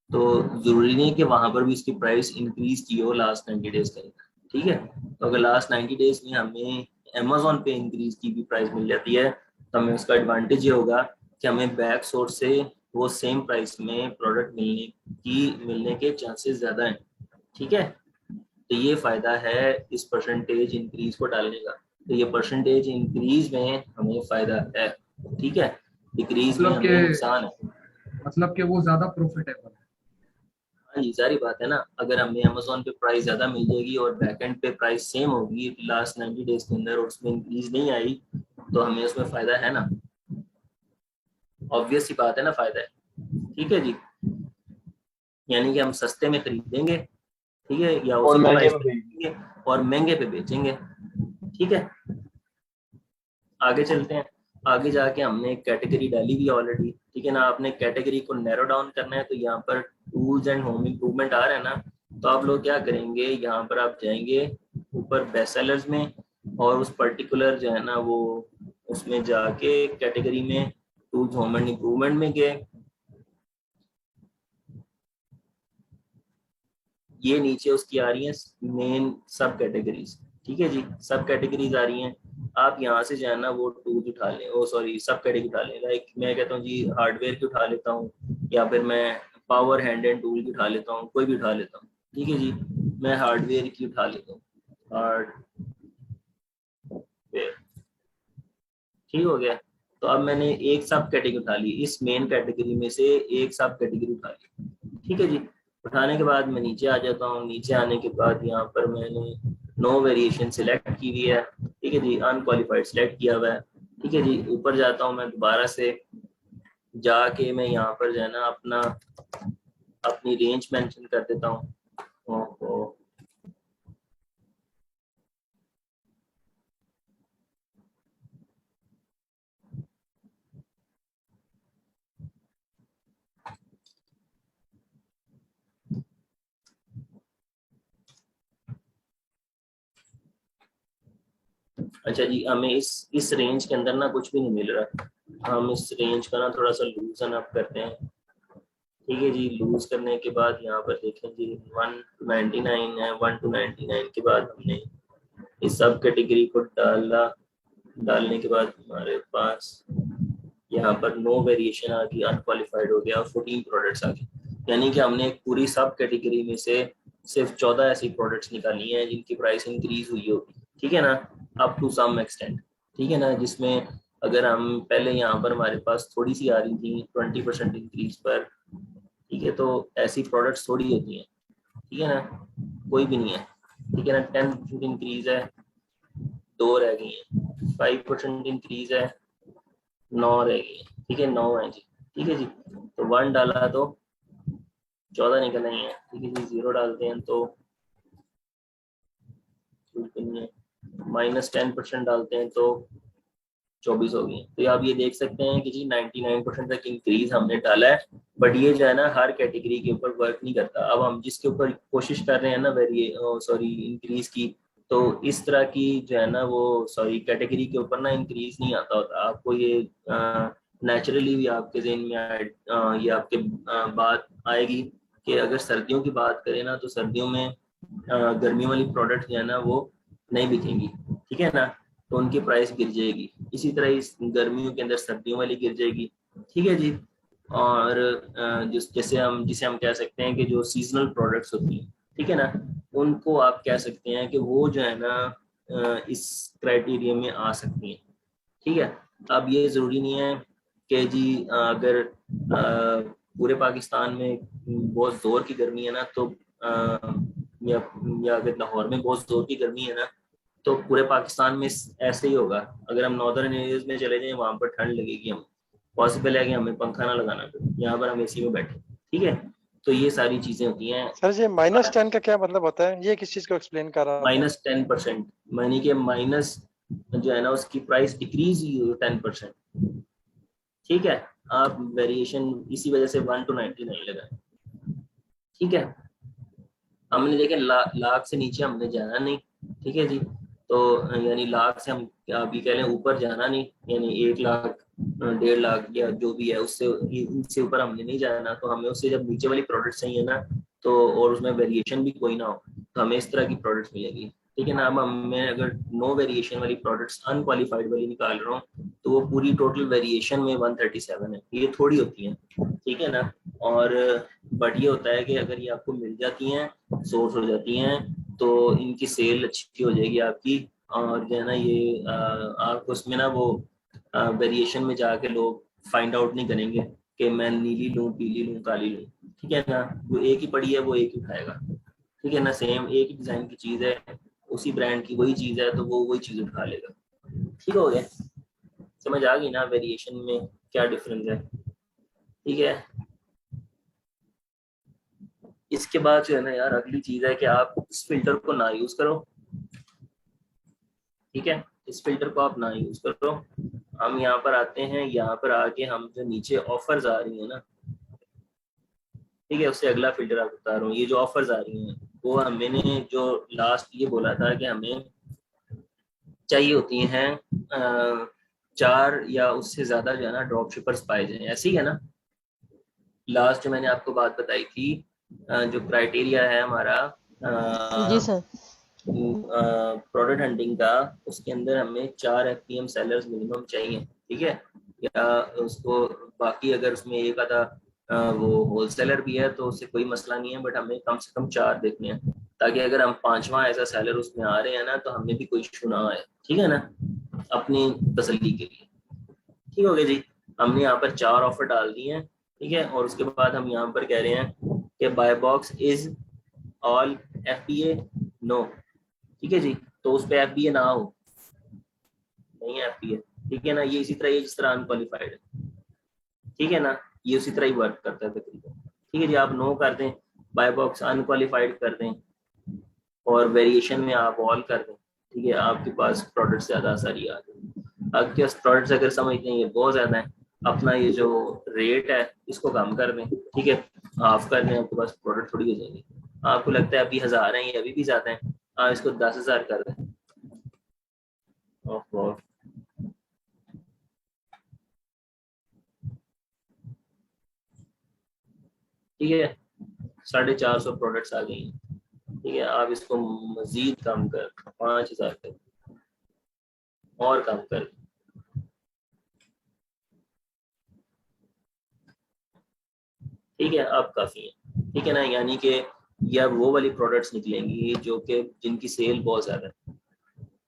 [SPEAKER 1] तो जरूरी नहीं कि वहां पर भी इसकी प्राइस इंक्रीज की हो लास्ट 90 डेज के अंदर। ठीक है, तो अगर लास्ट 90 डेज में हमें अमेजोन पे इंक्रीज की भी प्राइस मिल जाती है, तो हमें उसका एडवांटेज ये होगा कि हमें बैक सोर्स से वो सेम प्राइस में प्रोडक्ट मिलने के चांसेस ज्यादा हैं। ठीक है, तो ये फायदा है इस परसेंटेज इंक्रीज को डालने का। तो ये परसेंटेज इंक्रीज में हमें फायदा है, ठीक है, डिक्रीज में
[SPEAKER 8] मतलब
[SPEAKER 1] हमें
[SPEAKER 8] कि
[SPEAKER 1] नुकसान है।
[SPEAKER 8] वो ज्यादा प्रॉफिटेबल है।
[SPEAKER 1] हाँ जी, सारी बात है ना, अगर हमें अमेजोन पे प्राइस ज्यादा मिल जाएगी और बैकएंड पे प्राइस सेम होगी लास्ट 90 डेज के अंदर, और उसमें इंक्रीज नहीं आई, तो हमें उसमें फायदा है ना, ऑब्वियस सी बात है ना, फायदा है। ठीक है जी, यानी कि हम सस्ते में खरीदेंगे, ठीक है, या
[SPEAKER 6] और
[SPEAKER 1] उसी
[SPEAKER 6] महंगे
[SPEAKER 1] प्राइस
[SPEAKER 6] में
[SPEAKER 1] पे
[SPEAKER 6] भी।
[SPEAKER 1] खरीदेंगे और महंगे पे बेचेंगे। ठीक है, आगे चलते हैं। आगे जाके हमने एक कैटेगरी डाली हुई ऑलरेडी, ठीक है ना, आपने कैटेगरी को नैरो डाउन करना है, तो यहाँ पर टूल्स एंड होम इम्प्रूवमेंट आ रहा है ना, तो आप लोग क्या करेंगे, यहाँ पर आप जाएंगे ऊपर बेस्ट सेलर्स में, और उस पर्टिकुलर जो है ना वो उसमें जाके कैटेगरी में टूल्स होम एंड इम्प्रूवमेंट में गए, ये नीचे उसकी आ रही है मेन सब कैटेगरीज। ठीक है जी, सब कैटेगरीज आ रही हैं, आप यहाँ से जो है ना वो टूल्स उठा लें, ओ सॉरी सब कैटेगरी उठा लें। लाइक मैं कहता हूँ जी हार्डवेयर की उठा लेता हूँ, या फिर मैं पावर हैंड एंड टूल की उठा लेता हूँ, कोई भी उठा लेता हूँ। ठीक है जी, मैं हार्डवेयर की उठा लेता हूँ, हार्डवेयर, ठीक हो गया। तो अब मैंने एक सब कैटेगरी उठा ली, इस मेन कैटेगरी में से एक सब कैटेगरी उठा ली। ठीक है जी, उठाने के बाद मैं नीचे आ जाता हूँ, नीचे आने के बाद यहाँ पर मैंने नो वेरिएशन सिलेक्ट की हुई है, ठीक है जी, अनक्वालिफाइड सिलेक्ट किया हुआ है। ठीक है जी, ऊपर जाता हूँ मैं दोबारा से, जाके मैं यहाँ पर जो है ना अपनी रेंज मेंशन कर देता हूँ। अच्छा जी, हमें इस रेंज के अंदर ना कुछ भी नहीं मिल रहा, हम इस रेंज का ना थोड़ा सा लूजन अप करते हैं। ठीक है जी, लूज करने के बाद यहाँ पर देखें जी 1 to 99 है, 1 to 99 के बाद हमने इस सब कैटेगरी को डालने के बाद हमारे पास यहाँ पर नो वेरिएशन आ गई, अनक्वालिफाइड हो गया और 14 प्रोडक्ट्स आ गए। यानी कि हमने एक पूरी सब कैटेगरी में से सिर्फ 14 ऐसी प्रोडक्ट्स निकाली हैं जिनकी प्राइस इंक्रीज हुई होगी, ठीक है ना, अप टू सम एक्सटेंट। ठीक है ना, जिसमें अगर हम पहले यहाँ पर हमारे पास थोड़ी सी आ रही थी 20% इंक्रीज पर, ठीक है, तो ऐसी प्रोडक्ट्स थोड़ी होती हैं, ठीक है ना, कोई भी नहीं है। ठीक है ना, 10% इंक्रीज है, 2 रह गई हैं, 5% इंक्रीज है, 9 रह गई है, ठीक है, 9 है जी। ठीक है जी, तो 1 डाला तो 14 निकल आई है। ठीक है जी, 0 डालते हैं तो -10% डालते हैं तो 24 हो गई है। तो आप ये देख सकते हैं कि जी 99% तक इंक्रीज हमने डाला है, बट ये जो है ना हर कैटेगरी के ऊपर वर्क नहीं करता। अब हम जिसके ऊपर कोशिश कर रहे हैं ना इंक्रीज की, तो इस तरह की जो है ना वो कैटेगरी के ऊपर ना इंक्रीज नहीं आता होता। आपको ये नेचुरली भी आपके जहन में ये आपके बात आएगी कि अगर सर्दियों की बात करें ना, तो सर्दियों में गर्मी वाली प्रोडक्ट जो है ना वो नहीं बिकेंगी, ठीक है ना, तो उनकी प्राइस गिर जाएगी। इसी तरह इस गर्मियों के अंदर सर्दियों वाली गिर जाएगी। ठीक है जी, और जिसे हम कह सकते हैं कि जो सीजनल प्रोडक्ट्स होती हैं, ठीक है ना, उनको आप कह सकते हैं कि वो जो है ना इस क्राइटेरिया में आ सकती हैं। ठीक है, अब ये जरूरी नहीं है कि जी अगर पूरे पाकिस्तान में बहुत जोर की गर्मी है ना, तो या अगर लाहौर में बहुत जोर की गर्मी है ना, तो पूरे पाकिस्तान में ऐसे ही होगा। अगर हम नॉर्दर्न एरियाज में चले जाएं, वहां पर ठंड लगेगी, हम पॉसिबल है कि हमें पंखा ना लगाना पड़े, यहाँ पर हम एसी में बैठे। ठीक है, तो ये सारी चीजें होती हैं।
[SPEAKER 2] सर ये -10 का क्या मतलब होता है, ये किस चीज को एक्सप्लेन कर रहा था?
[SPEAKER 1] -10%, यानी कि माइनस जो है ना उसकी प्राइस डिक्रीज हुई है 10%। ठीक है, आप वेरिएशन इसी वजह से 1 to 90 नहीं लगाए। ठीक है, हमने देखे लाख से नीचे हमने जाना नहीं। ठीक है जी, तो यानी लाख से हम आप ये कह लें ऊपर जाना नहीं, यानी 1 लाख 1.5 लाख या जो भी है उससे इससे ऊपर हमने नहीं जाना। तो हमें उससे जब नीचे वाली प्रोडक्ट चाहिए ना, तो और उसमें वेरिएशन भी कोई ना हो, तो हमें इस तरह की प्रोडक्ट्स मिलेगी। ठीक है ना, अब मैं अगर नो वेरिएशन वाली प्रोडक्ट्स अनक्वालिफाइड वाली निकाल रहा हूँ, तो वो पूरी टोटल वेरिएशन में 137 है, ये थोड़ी होती है। ठीक है ना, और बट ये होता है कि अगर ये आपको मिल जाती हैं, सोर्स हो जाती हैं, तो इनकी सेल अच्छी हो जाएगी आपकी। और जो है ना ये आपको उसमें ना वो वेरिएशन में जाके लोग फाइंड आउट नहीं करेंगे कि मैं नीली लूँ, पीली लूँ, काली लूँ। ठीक है ना, जो एक ही पड़ी है वो एक ही उठाएगा। ठीक है ना, सेम एक ही डिजाइन की चीज है, उसी ब्रांड की वही चीज है, तो वो वही चीज उठा लेगा। ठीक हो गया, समझ आ गई ना वेरिएशन में क्या डिफरेंस है। ठीक है, इसके बाद जो है ना यार अगली चीज है कि आप इस फिल्टर को ना यूज करो। ठीक है, इस फिल्टर को आप ना यूज करो। हम यहाँ पर आते हैं, यहाँ पर आके हम जो नीचे ऑफर्स आ रही है ना, ठीक है, उससे अगला फिल्टर आप बता रहा हूँ। ये जो ऑफर्स आ रही हैं वो मैंने जो लास्ट ये बोला था कि हमें चाहिए होती हैं 4 या उससे ज्यादा जो है ना ड्रॉप शिपर्स पाए जाए, ऐसे ही है ना। लास्ट जो मैंने आपको बात बताई थी, जो क्राइटेरिया है हमारा
[SPEAKER 4] जी सर।
[SPEAKER 1] प्रोडक्ट हंटिंग का, उसके अंदर हमें 4 FPM सेलर्स मिनिमम चाहिए। ठीक है, या उसको बाकी अगर उसमें एक आधा वो होलसेलर भी है तो उससे कोई मसला नहीं है, बट हमें कम से कम 4 देखने हैं, ताकि अगर हम 5वां ऐसा सेलर उसमें आ रहे हैं ना, तो हमें भी कोई इशू ना आए। ठीक है ना, अपनी तसल्ली के लिए। ठीक हो गया जी, हमने यहाँ पर 4 ऑफर डाल दिए हैं। ठीक है, और उसके बाद हम यहाँ पर कह रहे हैं कि buy box is all FBA no. ठीक है जी, तो उस पर FBA ना हो, नहीं है FBA। ठीक है ना, ये इसी तरह ये जिस तरह अनक्वालिफाइड है। ठीक है ना, ये उसी तरह ही वर्क करता है तकरीबन। ठीक है जी, आप नो कर दें, बाय बॉक्स अनक्वालिफाइड कर दें, और वेरिएशन में आप ऑल कर दें। ठीक है, आपके पास प्रोडक्ट ज्यादा सारी आ जाए। आपके पास प्रोडक्ट्स अगर समझते हैं ये बहुत ज्यादा है, अपना ये जो रेट है इसको कम कर दें। ठीक है, हाफ कर दें, आपके पास प्रोडक्ट थोड़ी हो जाएगी। आपको लगता है अभी 1000 है, ये अभी भी ज्यादा है, आप इसको 10,000 कर दें। ठीक है, 450 प्रोडक्ट्स आ गई हैं। ठीक है, आप इसको मजीद कम कर 5,000 कर, और कम कर। ठीक है, अब काफी है। ठीक है ना, यानी कि ये अब वो वाली प्रोडक्ट्स निकलेंगी जो कि जिनकी सेल बहुत ज्यादा है।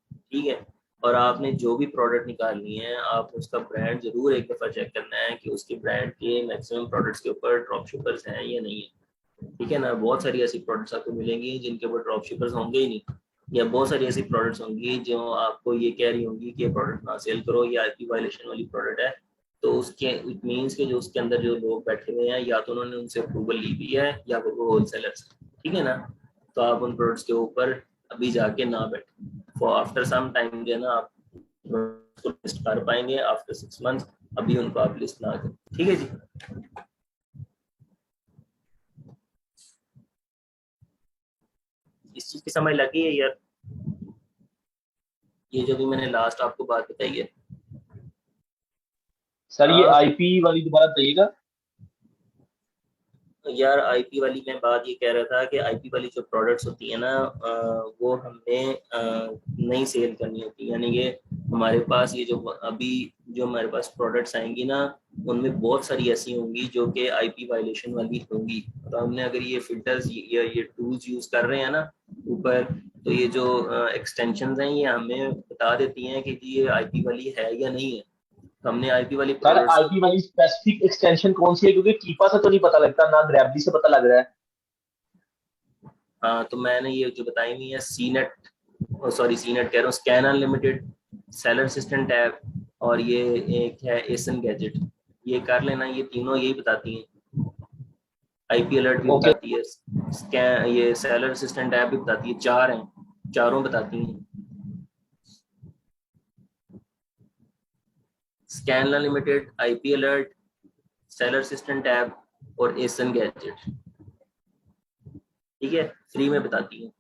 [SPEAKER 1] ठीक है, और आपने जो भी प्रोडक्ट निकालनी है, आप उसका ब्रांड जरूर एक दफा चेक करना है कि उसके ब्रांड के मैक्सिमम प्रोडक्ट्स के ऊपर ड्रॉप शिपर्स हैं या नहीं है। ठीक है ना, बहुत सारी ऐसी प्रोडक्ट्स आपको मिलेंगी जिनके ऊपर ड्रॉप शिपर्स होंगे ही नहीं, या बहुत सारी ऐसी प्रोडक्ट्स होंगी जो आपको ये कह रही होंगी कि ये प्रोडक्ट ना सेल करो, ये IP वायलेशन वाली प्रोडक्ट है। तो उसके इट मीन्स के जो उसके अंदर जो लोग बैठे हुए हैं, या तो उन्होंने उनसे अप्रूवल ली हुई है या वो होलसेलर्स। ठीक है ना, तो आप उन प्रोडक्ट्स के ऊपर अभी जाके ना बैठे। फॉर आफ्टर सम टाइम जो है ना आप उसको लिस्ट कर पाएंगे आफ्टर 6 मंथ्स, अभी उनको आप लिस्ट ना करें। ठीक है जी, इस चीज की समझ लगी है यार, ये जो भी मैंने लास्ट आपको बात बताई है।
[SPEAKER 6] सर ये IP वाली दोबारा बताइएगा।
[SPEAKER 1] यार IP वाली मैं बात ये कह रहा था कि IP वाली जो प्रोडक्ट्स होती है ना, वो हमें नहीं सेल करनी होती। यानी कि हमारे पास ये जो अभी जो हमारे पास प्रोडक्ट्स आएंगी ना, उनमें बहुत सारी ऐसी होंगी जो कि IP वायलेशन वाली होंगी। तो हमने अगर ये फिल्टर्स या ये टूल्स यूज कर रहे हैं ना ऊपर, तो ये जो एक्सटेंशंस हैं ये हमें बता देती हैं कि ये IP वाली है या नहीं है। हमने आईपी वाली
[SPEAKER 6] सर
[SPEAKER 1] प्रोडक्ट्स,
[SPEAKER 6] आईपी वाली स्पेसिफिक एक्सटेंशन कौन सी है, क्योंकि कीपा से तो नहीं पता लगता, ना ग्रैबली से पता लग रहा है।
[SPEAKER 1] हाँ तो मैंने ये जो बताई हुई है सीनेट, सॉरी सीनेट कह रहा हूँ, scan unlimited, seller assistant app, और ये एक है एसन गैजेट, ये कर लेना, ये तीनों यही बताती हैं। आईपी अलर्ट भी
[SPEAKER 6] ओके।
[SPEAKER 1] बताती है, स्कैन, ये सेलर असिस्टेंट ऐप भी बताती है, चार हैं, चारों बताती हैं। Scan unlimited, IP alert, seller assistant app और एसन गैजेट, ठीक है, फ्री में बताती हैं।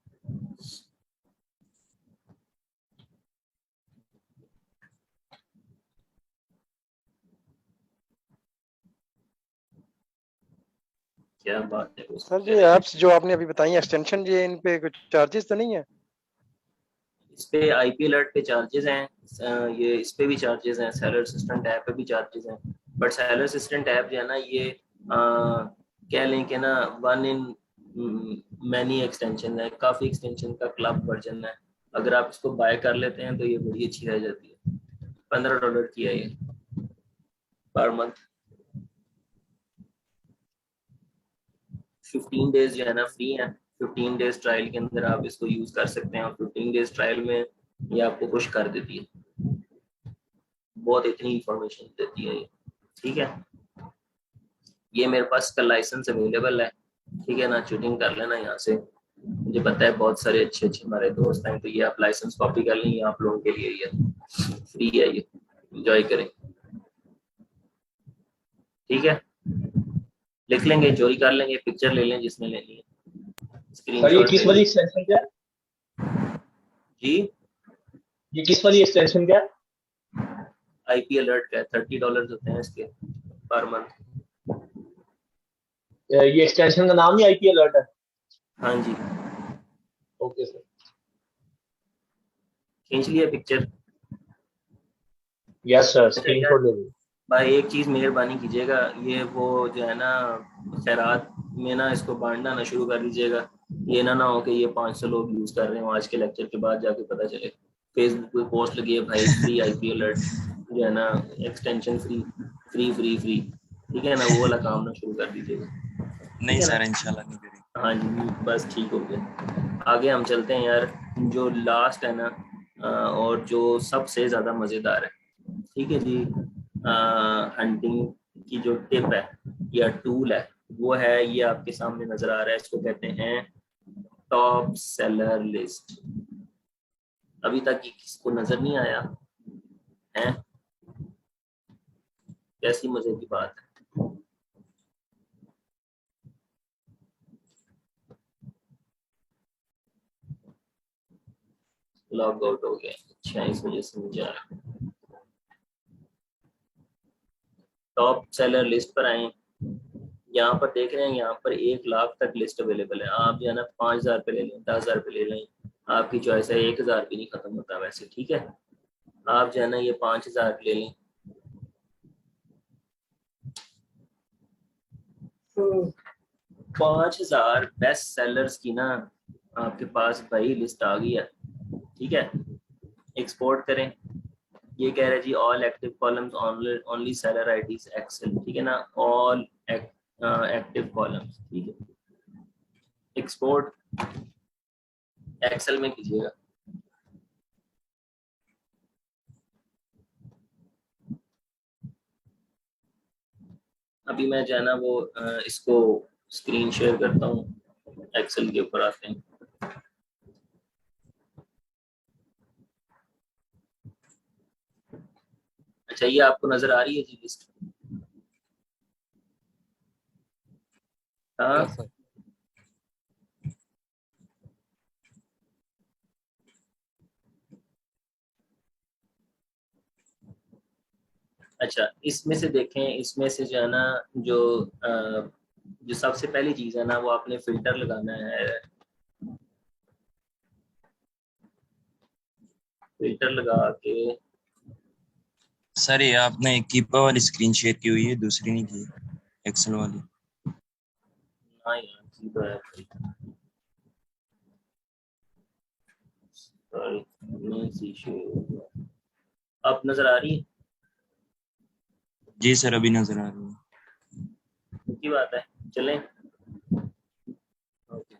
[SPEAKER 1] क्या बात है
[SPEAKER 2] सर जी ऐप्स जो आपने अभी बताई एक्सटेंशन, ये इन पे कुछ चार्जेस तो नहीं है?
[SPEAKER 1] इस पे आईपी अलर्ट पे चार्जेस हैं, ये इस पे भी चार्जेस हैं, सेलर असिस्टेंट ऐप पे भी चार्जेस हैं, बट सेलर असिस्टेंट ऐप जो है ना ये कह लें कि ना वन इन मैनी एक्सटेंशन है, काफ़ी एक्सटेंशन का क्लब वर्जन है। अगर आप इसको बाय कर लेते हैं तो ये बड़ी अच्छी रह जाती है। $15 की है ये पर मंथ। 15 डेज जो है ना फ्री है, 15 डेज ट्रायल के अंदर आप इसको यूज कर सकते हैं, और 15 डेज ट्रायल में ये आपको पुश कर देती है, बहुत इतनी इंफॉर्मेशन देती है ये, ठीक है। ये मेरे पास इसका लाइसेंस अवेलेबल है, ठीक है ना, चीटिंग कर लेना यहाँ से, मुझे पता है बहुत सारे अच्छे अच्छे हमारे दोस्त हैं, तो ये आप लाइसेंस कॉपी कर लें, ये आप लोगों के लिए ये फ्री है, ये एंजॉय करें, ठीक है। लिख लेंगे, चोरी कर लेंगे, पिक्चर ले लें जिसने लेनी है,
[SPEAKER 6] सर ये
[SPEAKER 1] स्क्रीनशॉट ले
[SPEAKER 6] किस वाली
[SPEAKER 1] लें।
[SPEAKER 6] एक्सटेंशन क्या है?
[SPEAKER 1] जी
[SPEAKER 6] ये किस वाली एक्सटेंशन क्या है?
[SPEAKER 1] आईपी अलर्ट का है, $30 होते हैं इसके पर मंथ।
[SPEAKER 6] ये एक्सटेंशन का नाम ही आईपी अलर्ट है?
[SPEAKER 1] हाँ जी,
[SPEAKER 6] ओके सर।
[SPEAKER 1] खींच लिया पिक्चर।
[SPEAKER 6] यस सर,
[SPEAKER 1] अच्छा यार,
[SPEAKER 6] स्क्रीनशॉट ले लो।
[SPEAKER 1] भाई एक चीज़ मेहरबानी कीजिएगा, ये वो जो है ना खैरात में ना इसको बांटना ना शुरू कर दीजिएगा, ये ना हो कि ये 500 लोग यूज़ कर रहे हो, आज के लेक्चर के बाद जाके पता चले फेसबुक पे पोस्ट लगी है भाई फ्री आईपी अलर्ट जो है ना, extension free free free free, ठीक है ना, वो वाला काम ना शुरू कर दीजिएगा, ठीक
[SPEAKER 10] नहीं
[SPEAKER 1] है
[SPEAKER 10] सर
[SPEAKER 1] ना।
[SPEAKER 10] इंशाल्लाह नहीं करेंगे।
[SPEAKER 1] हाँ जी बस ठीक हो गया। आगे हम चलते हैं यार, जो लास्ट है ना और जो सबसे ज़्यादा मज़ेदार है, ठीक है जी, हंटिंग की जो टिप है या टूल है वो है, ये आपके सामने नजर आ रहा है, इसको कहते हैं टॉप सेलर लिस्ट। अभी तक ये किसको नजर नहीं आया है? कैसी मजे की बात है। लॉग आउट हो गया, अच्छा इस वजह से मुझे आ रहा है। टॉप सेलर लिस्ट पर आए, यहाँ पर देख रहे हैं, यहाँ पर 1 लाख तक लिस्ट अवेलेबल है, आप जो है ना 5,000 पे ले लें, 10,000 पे ले लें, आपकी चॉइस है, 1,000 भी नहीं खत्म होता वैसे, ठीक है। आप जो है ना ये 5,000 ले लें, 5,000 बेस्ट सेलर्स की ना आपके पास भाई लिस्ट आ गई है, ठीक है। एक्सपोर्ट करें, ये कह रहे हैं जी all active columns only seller IDs Excel, ठीक है ना, ऑल एक्टिव कॉलम्स, ठीक है। एक्सपोर्ट एक्सेल में कीजिएगा। अभी मैं जो है ना वो इसको स्क्रीन शेयर करता हूँ, एक्सेल के ऊपर आते हैं। अच्छा ये आपको नजर आ रही है जी लिस्ट? हाँ
[SPEAKER 10] यस सर।
[SPEAKER 1] अच्छा इसमें से देखें, इसमें से जो है ना जो जो सबसे पहली चीज है ना वो आपने फिल्टर लगाना है, फिल्टर लगा के।
[SPEAKER 10] सर ये आपने कीपा वाली स्क्रीन शेयर की हुई है, दूसरी नहीं की, एक्सेल वाली।
[SPEAKER 1] हाँ यार की तो है, सॉरी नहीं सी शेयर, अब नजर आ रही है?
[SPEAKER 10] जी सर अभी नजर आ रही है।
[SPEAKER 1] की बात है, चलें। ओके।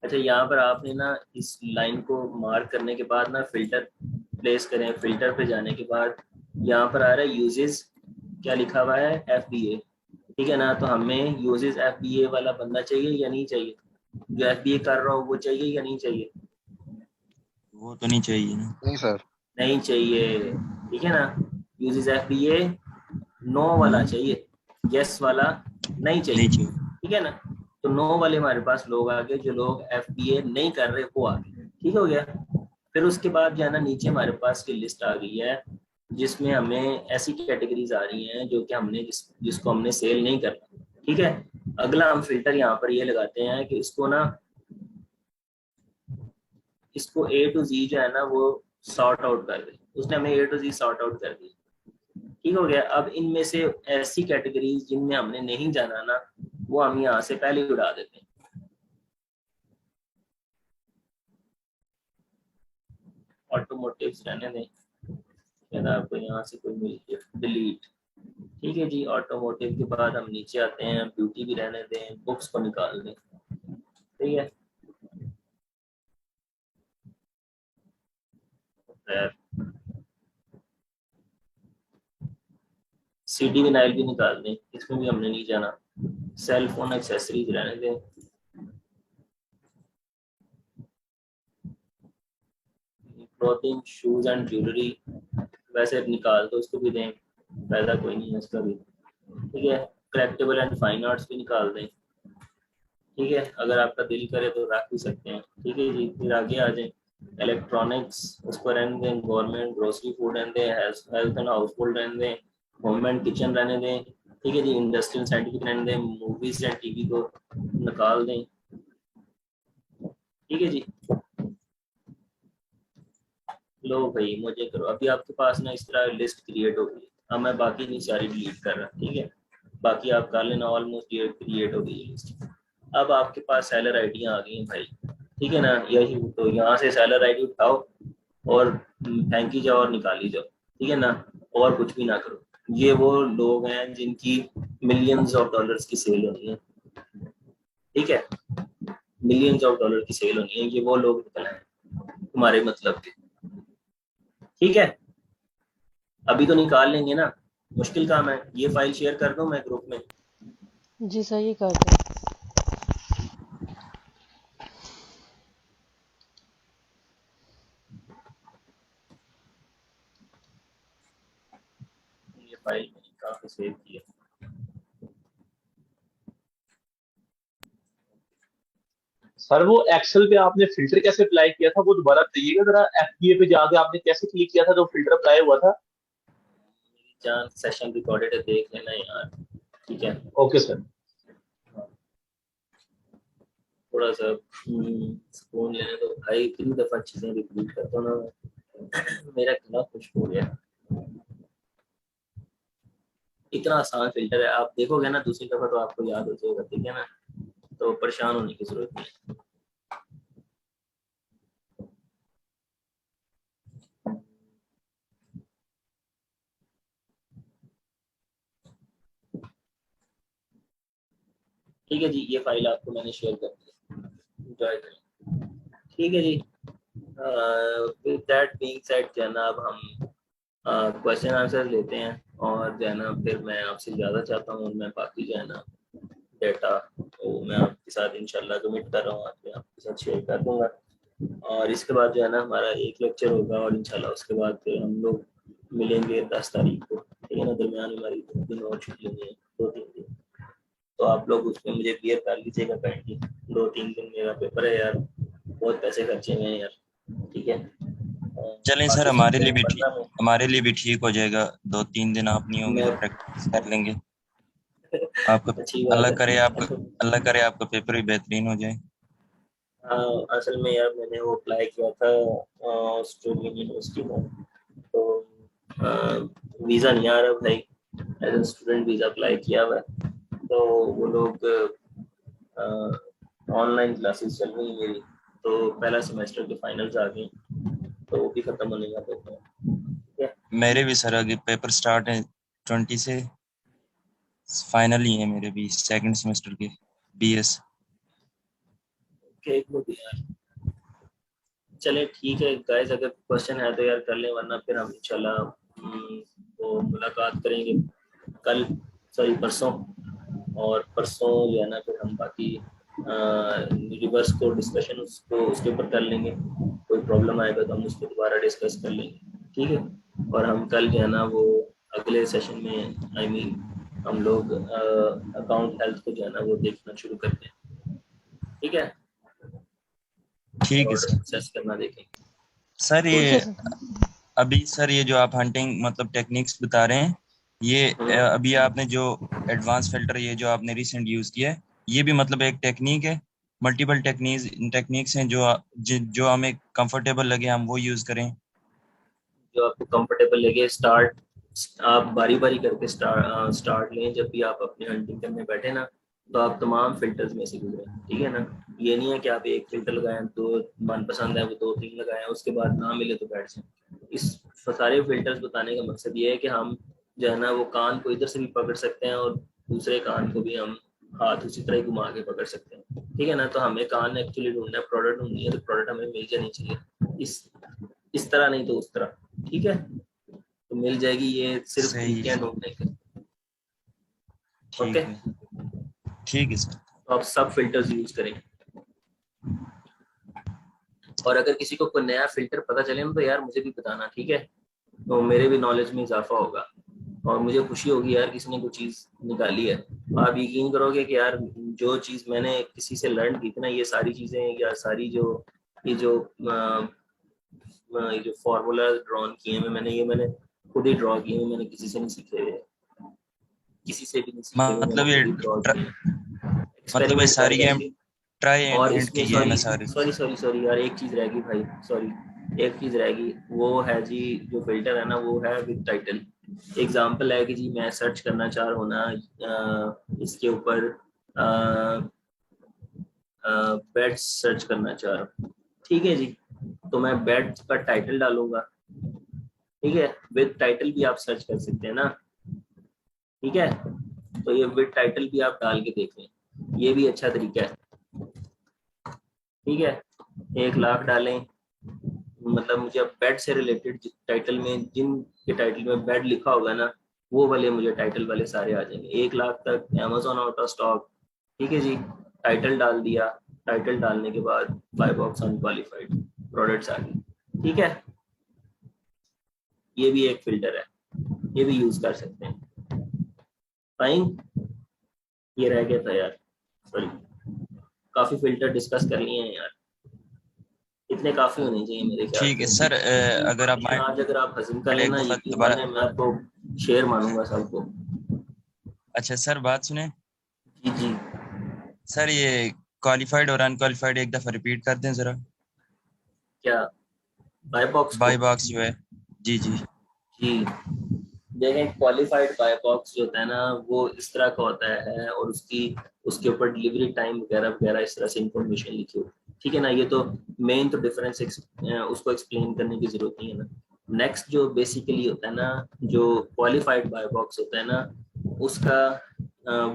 [SPEAKER 1] अच्छा, यहाँ पर आपने ना इस लाइन को मार्क करने के बाद ना फिल्टर प्लेस करें। फिल्टर पे जाने के बाद यहाँ पर आ रहा है यूजेस, क्या लिखा हुआ है, FBA, ठीक है ना। तो हमें यूजेस FBA वाला बंदा चाहिए या नहीं चाहिए? जो FBA कर रहा हो वो चाहिए या नहीं चाहिए?
[SPEAKER 10] वो तो नहीं चाहिए ना।
[SPEAKER 3] नहीं सर।
[SPEAKER 1] नहीं चाहिए, ठीक है ना। यूजेस FBA नो वाला चाहिए, यस वाला नहीं चाहिए,
[SPEAKER 10] नहीं चाहिए।
[SPEAKER 1] ठीक है ना। तो नो वाले हमारे पास लोग आ गए, जो लोग FBA नहीं कर रहे वो आ गए, ठीक हो गया। फिर उसके बाद जो है ना नीचे हमारे पास की लिस्ट आ गई है, जिसमें हमें ऐसी कैटेगरीज आ रही हैं जो कि हमने जिसको हमने सेल नहीं करना, ठीक है। अगला हम फिल्टर यहाँ पर ये लगाते हैं कि इसको A to Z जो है ना वो सॉर्ट आउट कर दे। उसने हमें A to Z sort out कर दी, ठीक हो गया। अब इनमें से ऐसी कैटेगरीज जिनमें हमने नहीं जाना ना, वो हम यहाँ से पहले ही उड़ा देते हैं। ऑटोमोटिव्स रहने दें, शायद आपको यहाँ से कोई मिल गया, डिलीट, ठीक है जी। ऑटोमोटिव के बाद हम नीचे आते हैं, ब्यूटी भी रहने दें, बुक्स को निकाल दें, ठीक है। CD विनाइल भी निकाल दें, इसमें भी हमने नहीं जाना। सेल फोन एक्सेसरीज रहने दें, क्लोथिंग शूज एंड ज्वेलरी वैसे निकाल दो, उसको भी दें, फायदा कोई नहीं है उसका भी, ठीक है। कलेक्टेबल एंड फाइन आर्ट्स भी निकाल दें, ठीक है। अगर आपका दिल करे तो रख भी सकते हैं, ठीक है जी। फिर आगे आ जाए, इलेक्ट्रॉनिक्स उसको रहने दें, गवर्नमेंट ग्रोसरी फूड रहने दें, हेल्थ एंड हाउस होल्ड रहने दें, होम एंड किचन रहने दें, ठीक है जी। इंडस्ट्रियल साइंटिफिक रहने दें, मूवीज एंड TV को निकाल दें, ठीक है जी। लो भाई मुझे करो, अभी आपके पास ना इस तरह लिस्ट क्रिएट हो गई। अब मैं बाकी नहीं सारी डिलीट कर रहा, ठीक है। बाकी आप कर लेना, ऑलमोस्ट क्रिएट हो गई लिस्ट। अब आपके पास सेलर आईडियाँ आ गई हैं भाई, ठीक है ना। यही तो यहाँ से सेलर आईडी उठाओ और फेंकी जाओ और निकाली जाओ, ठीक है ना। और कुछ भी ना करो। ये वो लोग हैं जिनकी मिलियंस ऑफ डॉलर्स की सेल होनी है, ठीक है। मिलियंस ऑफ डॉलर की सेल होनी है, ये वो लोग निकल आए तुम्हारे मतलब के, ठीक है। अभी तो निकाल लेंगे ना, मुश्किल काम है। ये फाइल शेयर कर दूं मैं ग्रुप में?
[SPEAKER 4] जी सर ये कर दो।
[SPEAKER 1] ये फाइल मैंने कहाँ पे सेव किया?
[SPEAKER 6] सर वो एक्सेल पे आपने फिल्टर कैसे अप्लाई किया था, वो दोबारा बताइएगा जरा। FBA पे जाके आपने कैसे क्लिक किया था जो फिल्टर अप्लाई हुआ था?
[SPEAKER 1] जान सेशन रिकॉर्डेड है, देख लेना यार, ठीक है।
[SPEAKER 6] Okay sir.
[SPEAKER 1] थोड़ा सा सुकून लेने तो भाई, इतनी दफा चीजें रिपीट करता हूँ ना, मेरा गला खुश हो गया। इतना आसान फिल्टर है, आप देखोगे ना दूसरी दफा तो आपको याद हो जाएगा, ठीक है ना। तो परेशान होने की जरूरत नहीं। ठीक है जी, ये फाइल आपको मैंने शेयर कर दी, एंजॉय करें, ठीक है जी। विद दैट बीइंग सेड जनाब, हम क्वेश्चन आंसर लेते हैं, और जो है ना फिर मैं आपसे ज़्यादा चाहता हूँ, मैं बाकी जो है ना डेटा वो मैं आपके साथ इंशाल्लाह कमिट कर रहा हूँ, आज मैं आपके साथ शेयर कर दूंगा। और इसके बाद जो है ना हमारा एक लेक्चर होगा, और इंशाल्लाह उसके बाद फिर हम लोग मिलेंगे 10 तारीख को, ठीक है ना। दरमियान में हमारी 2 दिन और छुट्टी हुई है, 2-3 दिन, तो आप लोग उसमें मुझे क्लियर कर लीजिएगा काइंडली। 2-3 दिन मेरा पेपर है यार, बहुत पैसे खर्चे हुए हैं यार, ठीक है।
[SPEAKER 10] चलें सर, हमारे लिए भी ठीक हो जाएगा। 2-3 दिन आप नहीं होंगे तो
[SPEAKER 1] मैं
[SPEAKER 10] प्रैक्टिस कर लेंगे। आपका
[SPEAKER 1] अच्छी बात है।
[SPEAKER 10] अल्लाह करे आपका पेपर भी बेहतरीन हो जाए।
[SPEAKER 1] असल में यार मैंने वो अप्लाई किया था ऑस्ट्रेलियन यूनिवर्सिटी में, तो वीज़ा नहीं आ रहा भाई। As a student visa apply किया हुआ है, तो वो लोग ऑनलाइन क्लासेस चल रही मेरी, तो पहला सेमेस्टर के फाइनल्स आ गए, तो वो भी खत्म होने का पेपर है।
[SPEAKER 10] मेरे भी सर आगे पेपर स्टार्ट है 20 से फाइनल ही है मेरे भी सेकंड सेमेस्टर के BS।
[SPEAKER 1] एक मिनट यार, चले ठीक है गाइस, अगर क्वेश्चन है तो यार कर लें, वरना फिर हम इंशाल्लाह वो मुलाकात करेंगे कल, सॉरी परसों, और परसों जो है ना फिर हम बाकी रिवर्स को डिस्कशन उसको उसके ऊपर कर लेंगे। कोई प्रॉब्लम आएगा तो हम उसको दोबारा डिस्कस कर लेंगे, ठीक है। और हम कल जो है ना वो अगले सेशन में आई मीन हम लोग अकाउंट हेल्थ को जो है ना वो देखना शुरू करते हैं, ठीक है।
[SPEAKER 10] ठीक है
[SPEAKER 1] ऑर्डर
[SPEAKER 10] सर।
[SPEAKER 1] सक्सेस करना देखेंगे
[SPEAKER 10] सर
[SPEAKER 4] ठीक
[SPEAKER 10] ये
[SPEAKER 4] है सर।
[SPEAKER 10] अभी सर ये जो आप हंटिंग मतलब टेक्निक्स बता रहे हैं, ये अभी आपने जो एडवांस फिल्टर ये जो आपने रिसेंट यूज किया है, ये भी मतलब एक टेक्निक है? मल्टीपल टेक्निक्स हैं जो हमें कंफर्टेबल लगे हम वो यूज करें?
[SPEAKER 1] जो आपको कंफर्टेबल लगे। स्टार्ट आप बारी बारी करके स्टार्ट लें। जब भी आप अपनी हंटिंग करने बैठे ना, तो आप तमाम फिल्टर्स में से गुजरें, ठीक है ना। ये नहीं है कि आप एक फिल्टर लगाएं, तो मनपसंद है वो 2-3 लगाएं, उसके बाद ना मिले तो बैठ जाएं। इस सारे फिल्टर्स बताने का मकसद ये है कि हम जो है ना वो कान को इधर से भी पकड़ सकते हैं और दूसरे कान को भी हम हाथ उसी तरह ही घुमा के पकड़ सकते हैं, ठीक है ना। तो हमें कान एक्चुअली ढूंढना है, प्रोडक्ट ढूंढनी है, तो प्रोडक्ट हमें मिल जानी चाहिए इस तरह, नहीं तो उस तरह, ठीक है। तो मिल जाएगी, ये सिर्फ
[SPEAKER 10] सही
[SPEAKER 1] तरीके हैं ढूंढने के।
[SPEAKER 10] ठीक
[SPEAKER 1] ओके,
[SPEAKER 10] है। ठीक है सर।
[SPEAKER 1] तो आप सब फिल्टर्स यूज करें, और अगर किसी को कोई नया फिल्टर पता चले ना तो यार मुझे भी बताना, ठीक है। तो मेरे भी नॉलेज में इजाफा होगा और मुझे खुशी होगी यार किसी ने कोई चीज़ निकाली है। आप यकीन करोगे कि यार जो चीज़ मैंने किसी से लर्न की थी ना, ये सारी चीज़ें या सारी जो ये जो फार्मूला ड्रॉन किए हैं मैंने खुद ही ड्रॉ किए हैं, मैंने किसी से नहीं सीखे हुए, किसी से भी नहीं सीखे हुए, मैंने
[SPEAKER 10] मतलब ये
[SPEAKER 1] खुद ही ड्रॉ किए हैं,
[SPEAKER 10] मतलब ये
[SPEAKER 1] एक्सपेरिमेंट
[SPEAKER 10] सारी गेम
[SPEAKER 1] करके।
[SPEAKER 10] ट्राई एंड
[SPEAKER 1] और
[SPEAKER 10] हिंट
[SPEAKER 1] इसमें
[SPEAKER 10] की है
[SPEAKER 1] सॉरी
[SPEAKER 10] ना सारे?
[SPEAKER 1] सॉरी सॉरी सॉरी यार, एक चीज रह गई भाई, सॉरी, एक चीज रह गई। वो है जी, जो फिल्टर है ना वो है विद टाइटल। एग्जांपल है कि जी मैं सर्च करना चाह रहा हूँ ना इसके ऊपर बेड सर्च करना चाह रहा हूँ, ठीक है जी। तो मैं बेड का टाइटल डालूंगा, ठीक है। विद टाइटल भी आप सर्च कर सकते हैं ना, ठीक है। तो ये विद टाइटल भी आप डाल के देख लें, ये भी अच्छा तरीका है, ठीक है। 1 लाख डालें, मतलब मुझे अब बेड से रिलेटेड टाइटल में जिन के टाइटल में बेड लिखा होगा ना, वो वाले मुझे टाइटल वाले सारे आ जाएंगे। 1 लाख तक अमेजोन आउट ऑफ स्टॉक, ठीक है जी। टाइटल डाल दिया, टाइटल डालने के बाद बाय बॉक्स अनक्वालिफाइड प्रोडक्ट्स आ गए, ठीक है। ये भी एक फिल्टर है, ये भी यूज कर सकते हैं। फाइन, ये रह गया था यार, सॉरी। काफी फिल्टर डिस्कस कर लिए हैं यार, इतने काफी होने चाहिए मेरे ख्याल
[SPEAKER 10] ठीक है
[SPEAKER 1] से।
[SPEAKER 10] सर। अगर आप
[SPEAKER 1] आज अगर आप हजम कर
[SPEAKER 10] एक
[SPEAKER 1] लेना,
[SPEAKER 10] दफा
[SPEAKER 1] यकीन
[SPEAKER 10] दोबारा।
[SPEAKER 1] माने मैं आपको शेर मानूंगा सबको।
[SPEAKER 10] अच्छा सर, बात सुने
[SPEAKER 1] जी जी।
[SPEAKER 10] सर, ये क्वालिफाइड और अनक्वालिफाइड एक दफा रिपीट कर दें जरा।
[SPEAKER 1] क्या बाय बॉक्स को?
[SPEAKER 10] बाय बॉक्स जो है। जी जी।
[SPEAKER 1] जी देखें, क्वालिफाइड बाय बॉक्स जो होता है ना वो इस तरह का होता है, और उसके ऊपर डिलीवरी टाइम वगैरह वगैरह इस तरह से इंफॉर्मेशन लिखी हो, ठीक है ना। ये तो मेन तो डिफरेंस उसको एक्सप्लेन करने की जरूरत नहीं है ना। नेक्स्ट जो बेसिकली होता है ना, जो क्वालिफाइड बाय बॉक्स होता है ना, उसका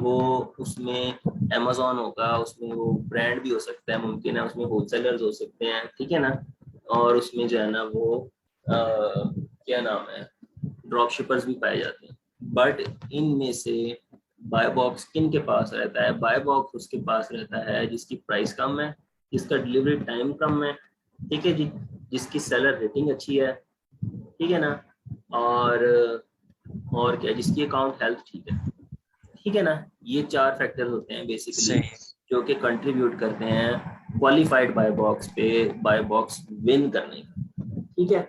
[SPEAKER 1] वो उसमें अमेजोन होगा, उसमें वो ब्रांड भी हो सकता है, मुमकिन है उसमें होलसेलर्स हो सकते हैं, ठीक है ना। और उसमें जो है ना वो क्या नाम है, ड्रॉप शिपर्स भी पाए जाते हैं। बट इनमें से बाय बॉक्स किन के पास रहता है? बाय बॉक्स उसके पास रहता है जिसकी प्राइस कम है, जिसका डिलीवरी टाइम कम है, ठीक है जी, जिसकी सेलर रेटिंग अच्छी है, ठीक है ना। और क्या, जिसकी अकाउंट हेल्थ ठीक है ना। ये 4 फैक्टर्स होते हैं बेसिकली,
[SPEAKER 10] सही है।
[SPEAKER 1] जो कि कंट्रीब्यूट करते हैं क्वालिफाइड बाय बॉक्स पे बाय बॉक्स विन करने का, ठीक है,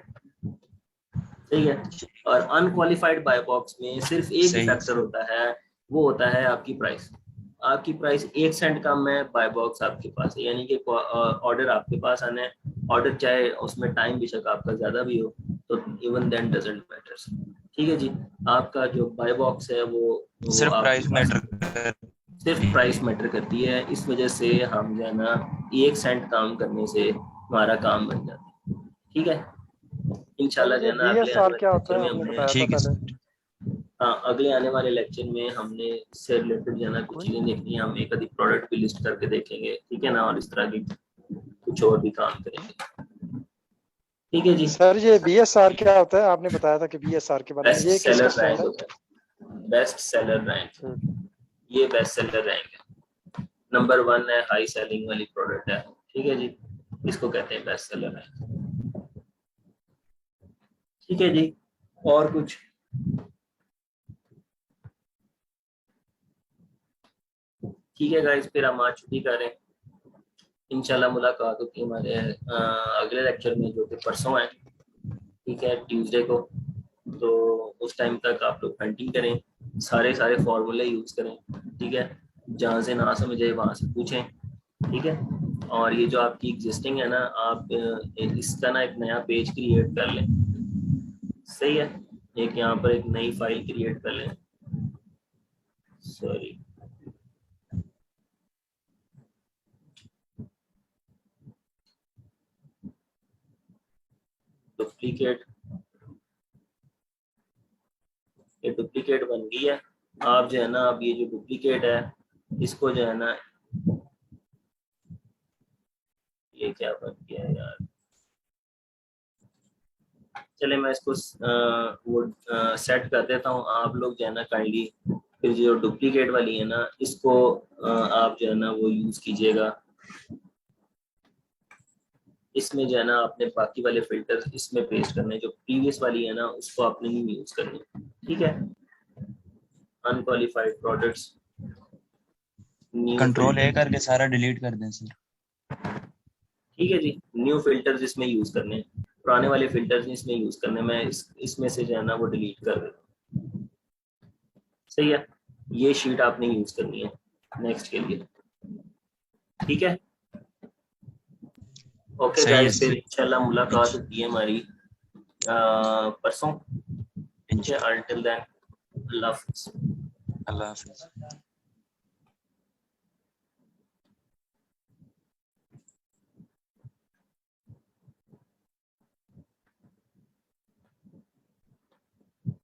[SPEAKER 1] सही है। और अनक्वालिफाइड बाय बॉक्स में सिर्फ एक ही
[SPEAKER 10] सही
[SPEAKER 1] फैक्टर होता है, वो होता है आपकी प्राइस। आपकी प्राइस 1 सेंट कम है, बाय बॉक्स आपके पास है, यानी कि ऑर्डर आपके पास आना है। ऑर्डर चाहे उसमें टाइम बेशक आपका ज्यादा भी हो, तो इवन देन डजंट मैटर्स, ठीक है जी। आपका जो बाय बॉक्स है वो
[SPEAKER 10] सिर्फ
[SPEAKER 1] आपके
[SPEAKER 10] प्राइस
[SPEAKER 1] पास
[SPEAKER 10] मैटर
[SPEAKER 1] सिर्फ
[SPEAKER 10] करती
[SPEAKER 1] प्राइस
[SPEAKER 10] है।
[SPEAKER 1] मैटर करती है। इस वजह से हम जो है ना 1 सेंट काम करने से हमारा काम बन जाता है, ठीक है।
[SPEAKER 2] सर
[SPEAKER 1] इंशाल्लाह जो
[SPEAKER 2] ये
[SPEAKER 1] है ना अगले
[SPEAKER 2] BSR क्या
[SPEAKER 1] लेक्चर
[SPEAKER 2] होता है,
[SPEAKER 1] में
[SPEAKER 2] आपने
[SPEAKER 1] हमने
[SPEAKER 2] बताया था
[SPEAKER 10] ठीक है
[SPEAKER 2] पहले?
[SPEAKER 10] सर।
[SPEAKER 1] हाँ, अगले आने वाले लेक्चर में हमने इससे रिलेटेड जो है ना कुछ चीजें देखनी है, हम एक आधी प्रोडक्ट भी लिस्ट करके देखेंगे, ठीक है ना, और इस तरह की कुछ और भी काम करेंगे, ठीक है जी।
[SPEAKER 2] सर ये BSR क्या होता है? आपने बताया था कि BSR के बारे में,
[SPEAKER 1] बेस्ट
[SPEAKER 2] ये
[SPEAKER 1] सेलर
[SPEAKER 2] किसका
[SPEAKER 1] रैंक
[SPEAKER 2] स्टैंड है?
[SPEAKER 1] होता है, बेस्ट सेलर रैंक, ये बेस्ट सेलर रैंक है, नंबर 1 है, हाई सेलिंग वाली प्रोडक्ट है, ठीक है जी, इसको कहते हैं बेस्ट सेलर रैंक, ठीक है जी। और कुछ? ठीक है गाइस, फिर हम आज छुट्टी करें, इंशाल्लाह मुलाकात होगी हमारे अगले लेक्चर में जो कि परसों है, ठीक है, ट्यूसडे को। तो उस टाइम तक आप लोग हंटिंग करें, सारे फॉर्मूले यूज करें, ठीक है, जहाँ से ना समझे वहाँ से पूछें, ठीक है। और ये जो आपकी एग्जिस्टिंग है ना, आप इसका ना एक नया पेज क्रिएट कर लें, सही है, एक यहाँ पर एक नई फाइल क्रिएट कर लें, सॉरी डुप्लीकेट, ये डुप्लीकेट बन गई है। आप जो है ना, अब ये जो डुप्लीकेट है इसको जो है ना, ये क्या बन गया है यार, चले मैं इसको वो सेट कर देता हूँ, आप लोग जो है ना काइंडली फिर जो डुप्लीकेट वाली है ना इसको आप जो है ना वो यूज कीजिएगा, इसमें जो है ना आपने बाकी वाले फिल्टर इसमें पेस्ट करने, जो प्रीवियस वाली है ना उसको आपने नहीं यूज करनी, ठीक है। अनक्वालिफाइड प्रोडक्ट्स,
[SPEAKER 10] कंट्रोल A करके सारा डिलीट कर दें सर।
[SPEAKER 1] ठीक है जी, न्यू फिल्टर्स इसमें यूज करने, पुराने वाले फिल्टर्स इसमें यूज करने, मैं इसमें से जो है ना वो डिलीट कर देता हूं, सही है। ये शीट आपने यूज करनी है नेक्स्ट के लिए, ठीक है। ओके गाइस, फिर इंशाल्लाह मुलाकात होती है हमारी परसों, ठीक है। अनटिल देन, अल्लाह हाफिज।
[SPEAKER 10] अल्लाह हाफिज।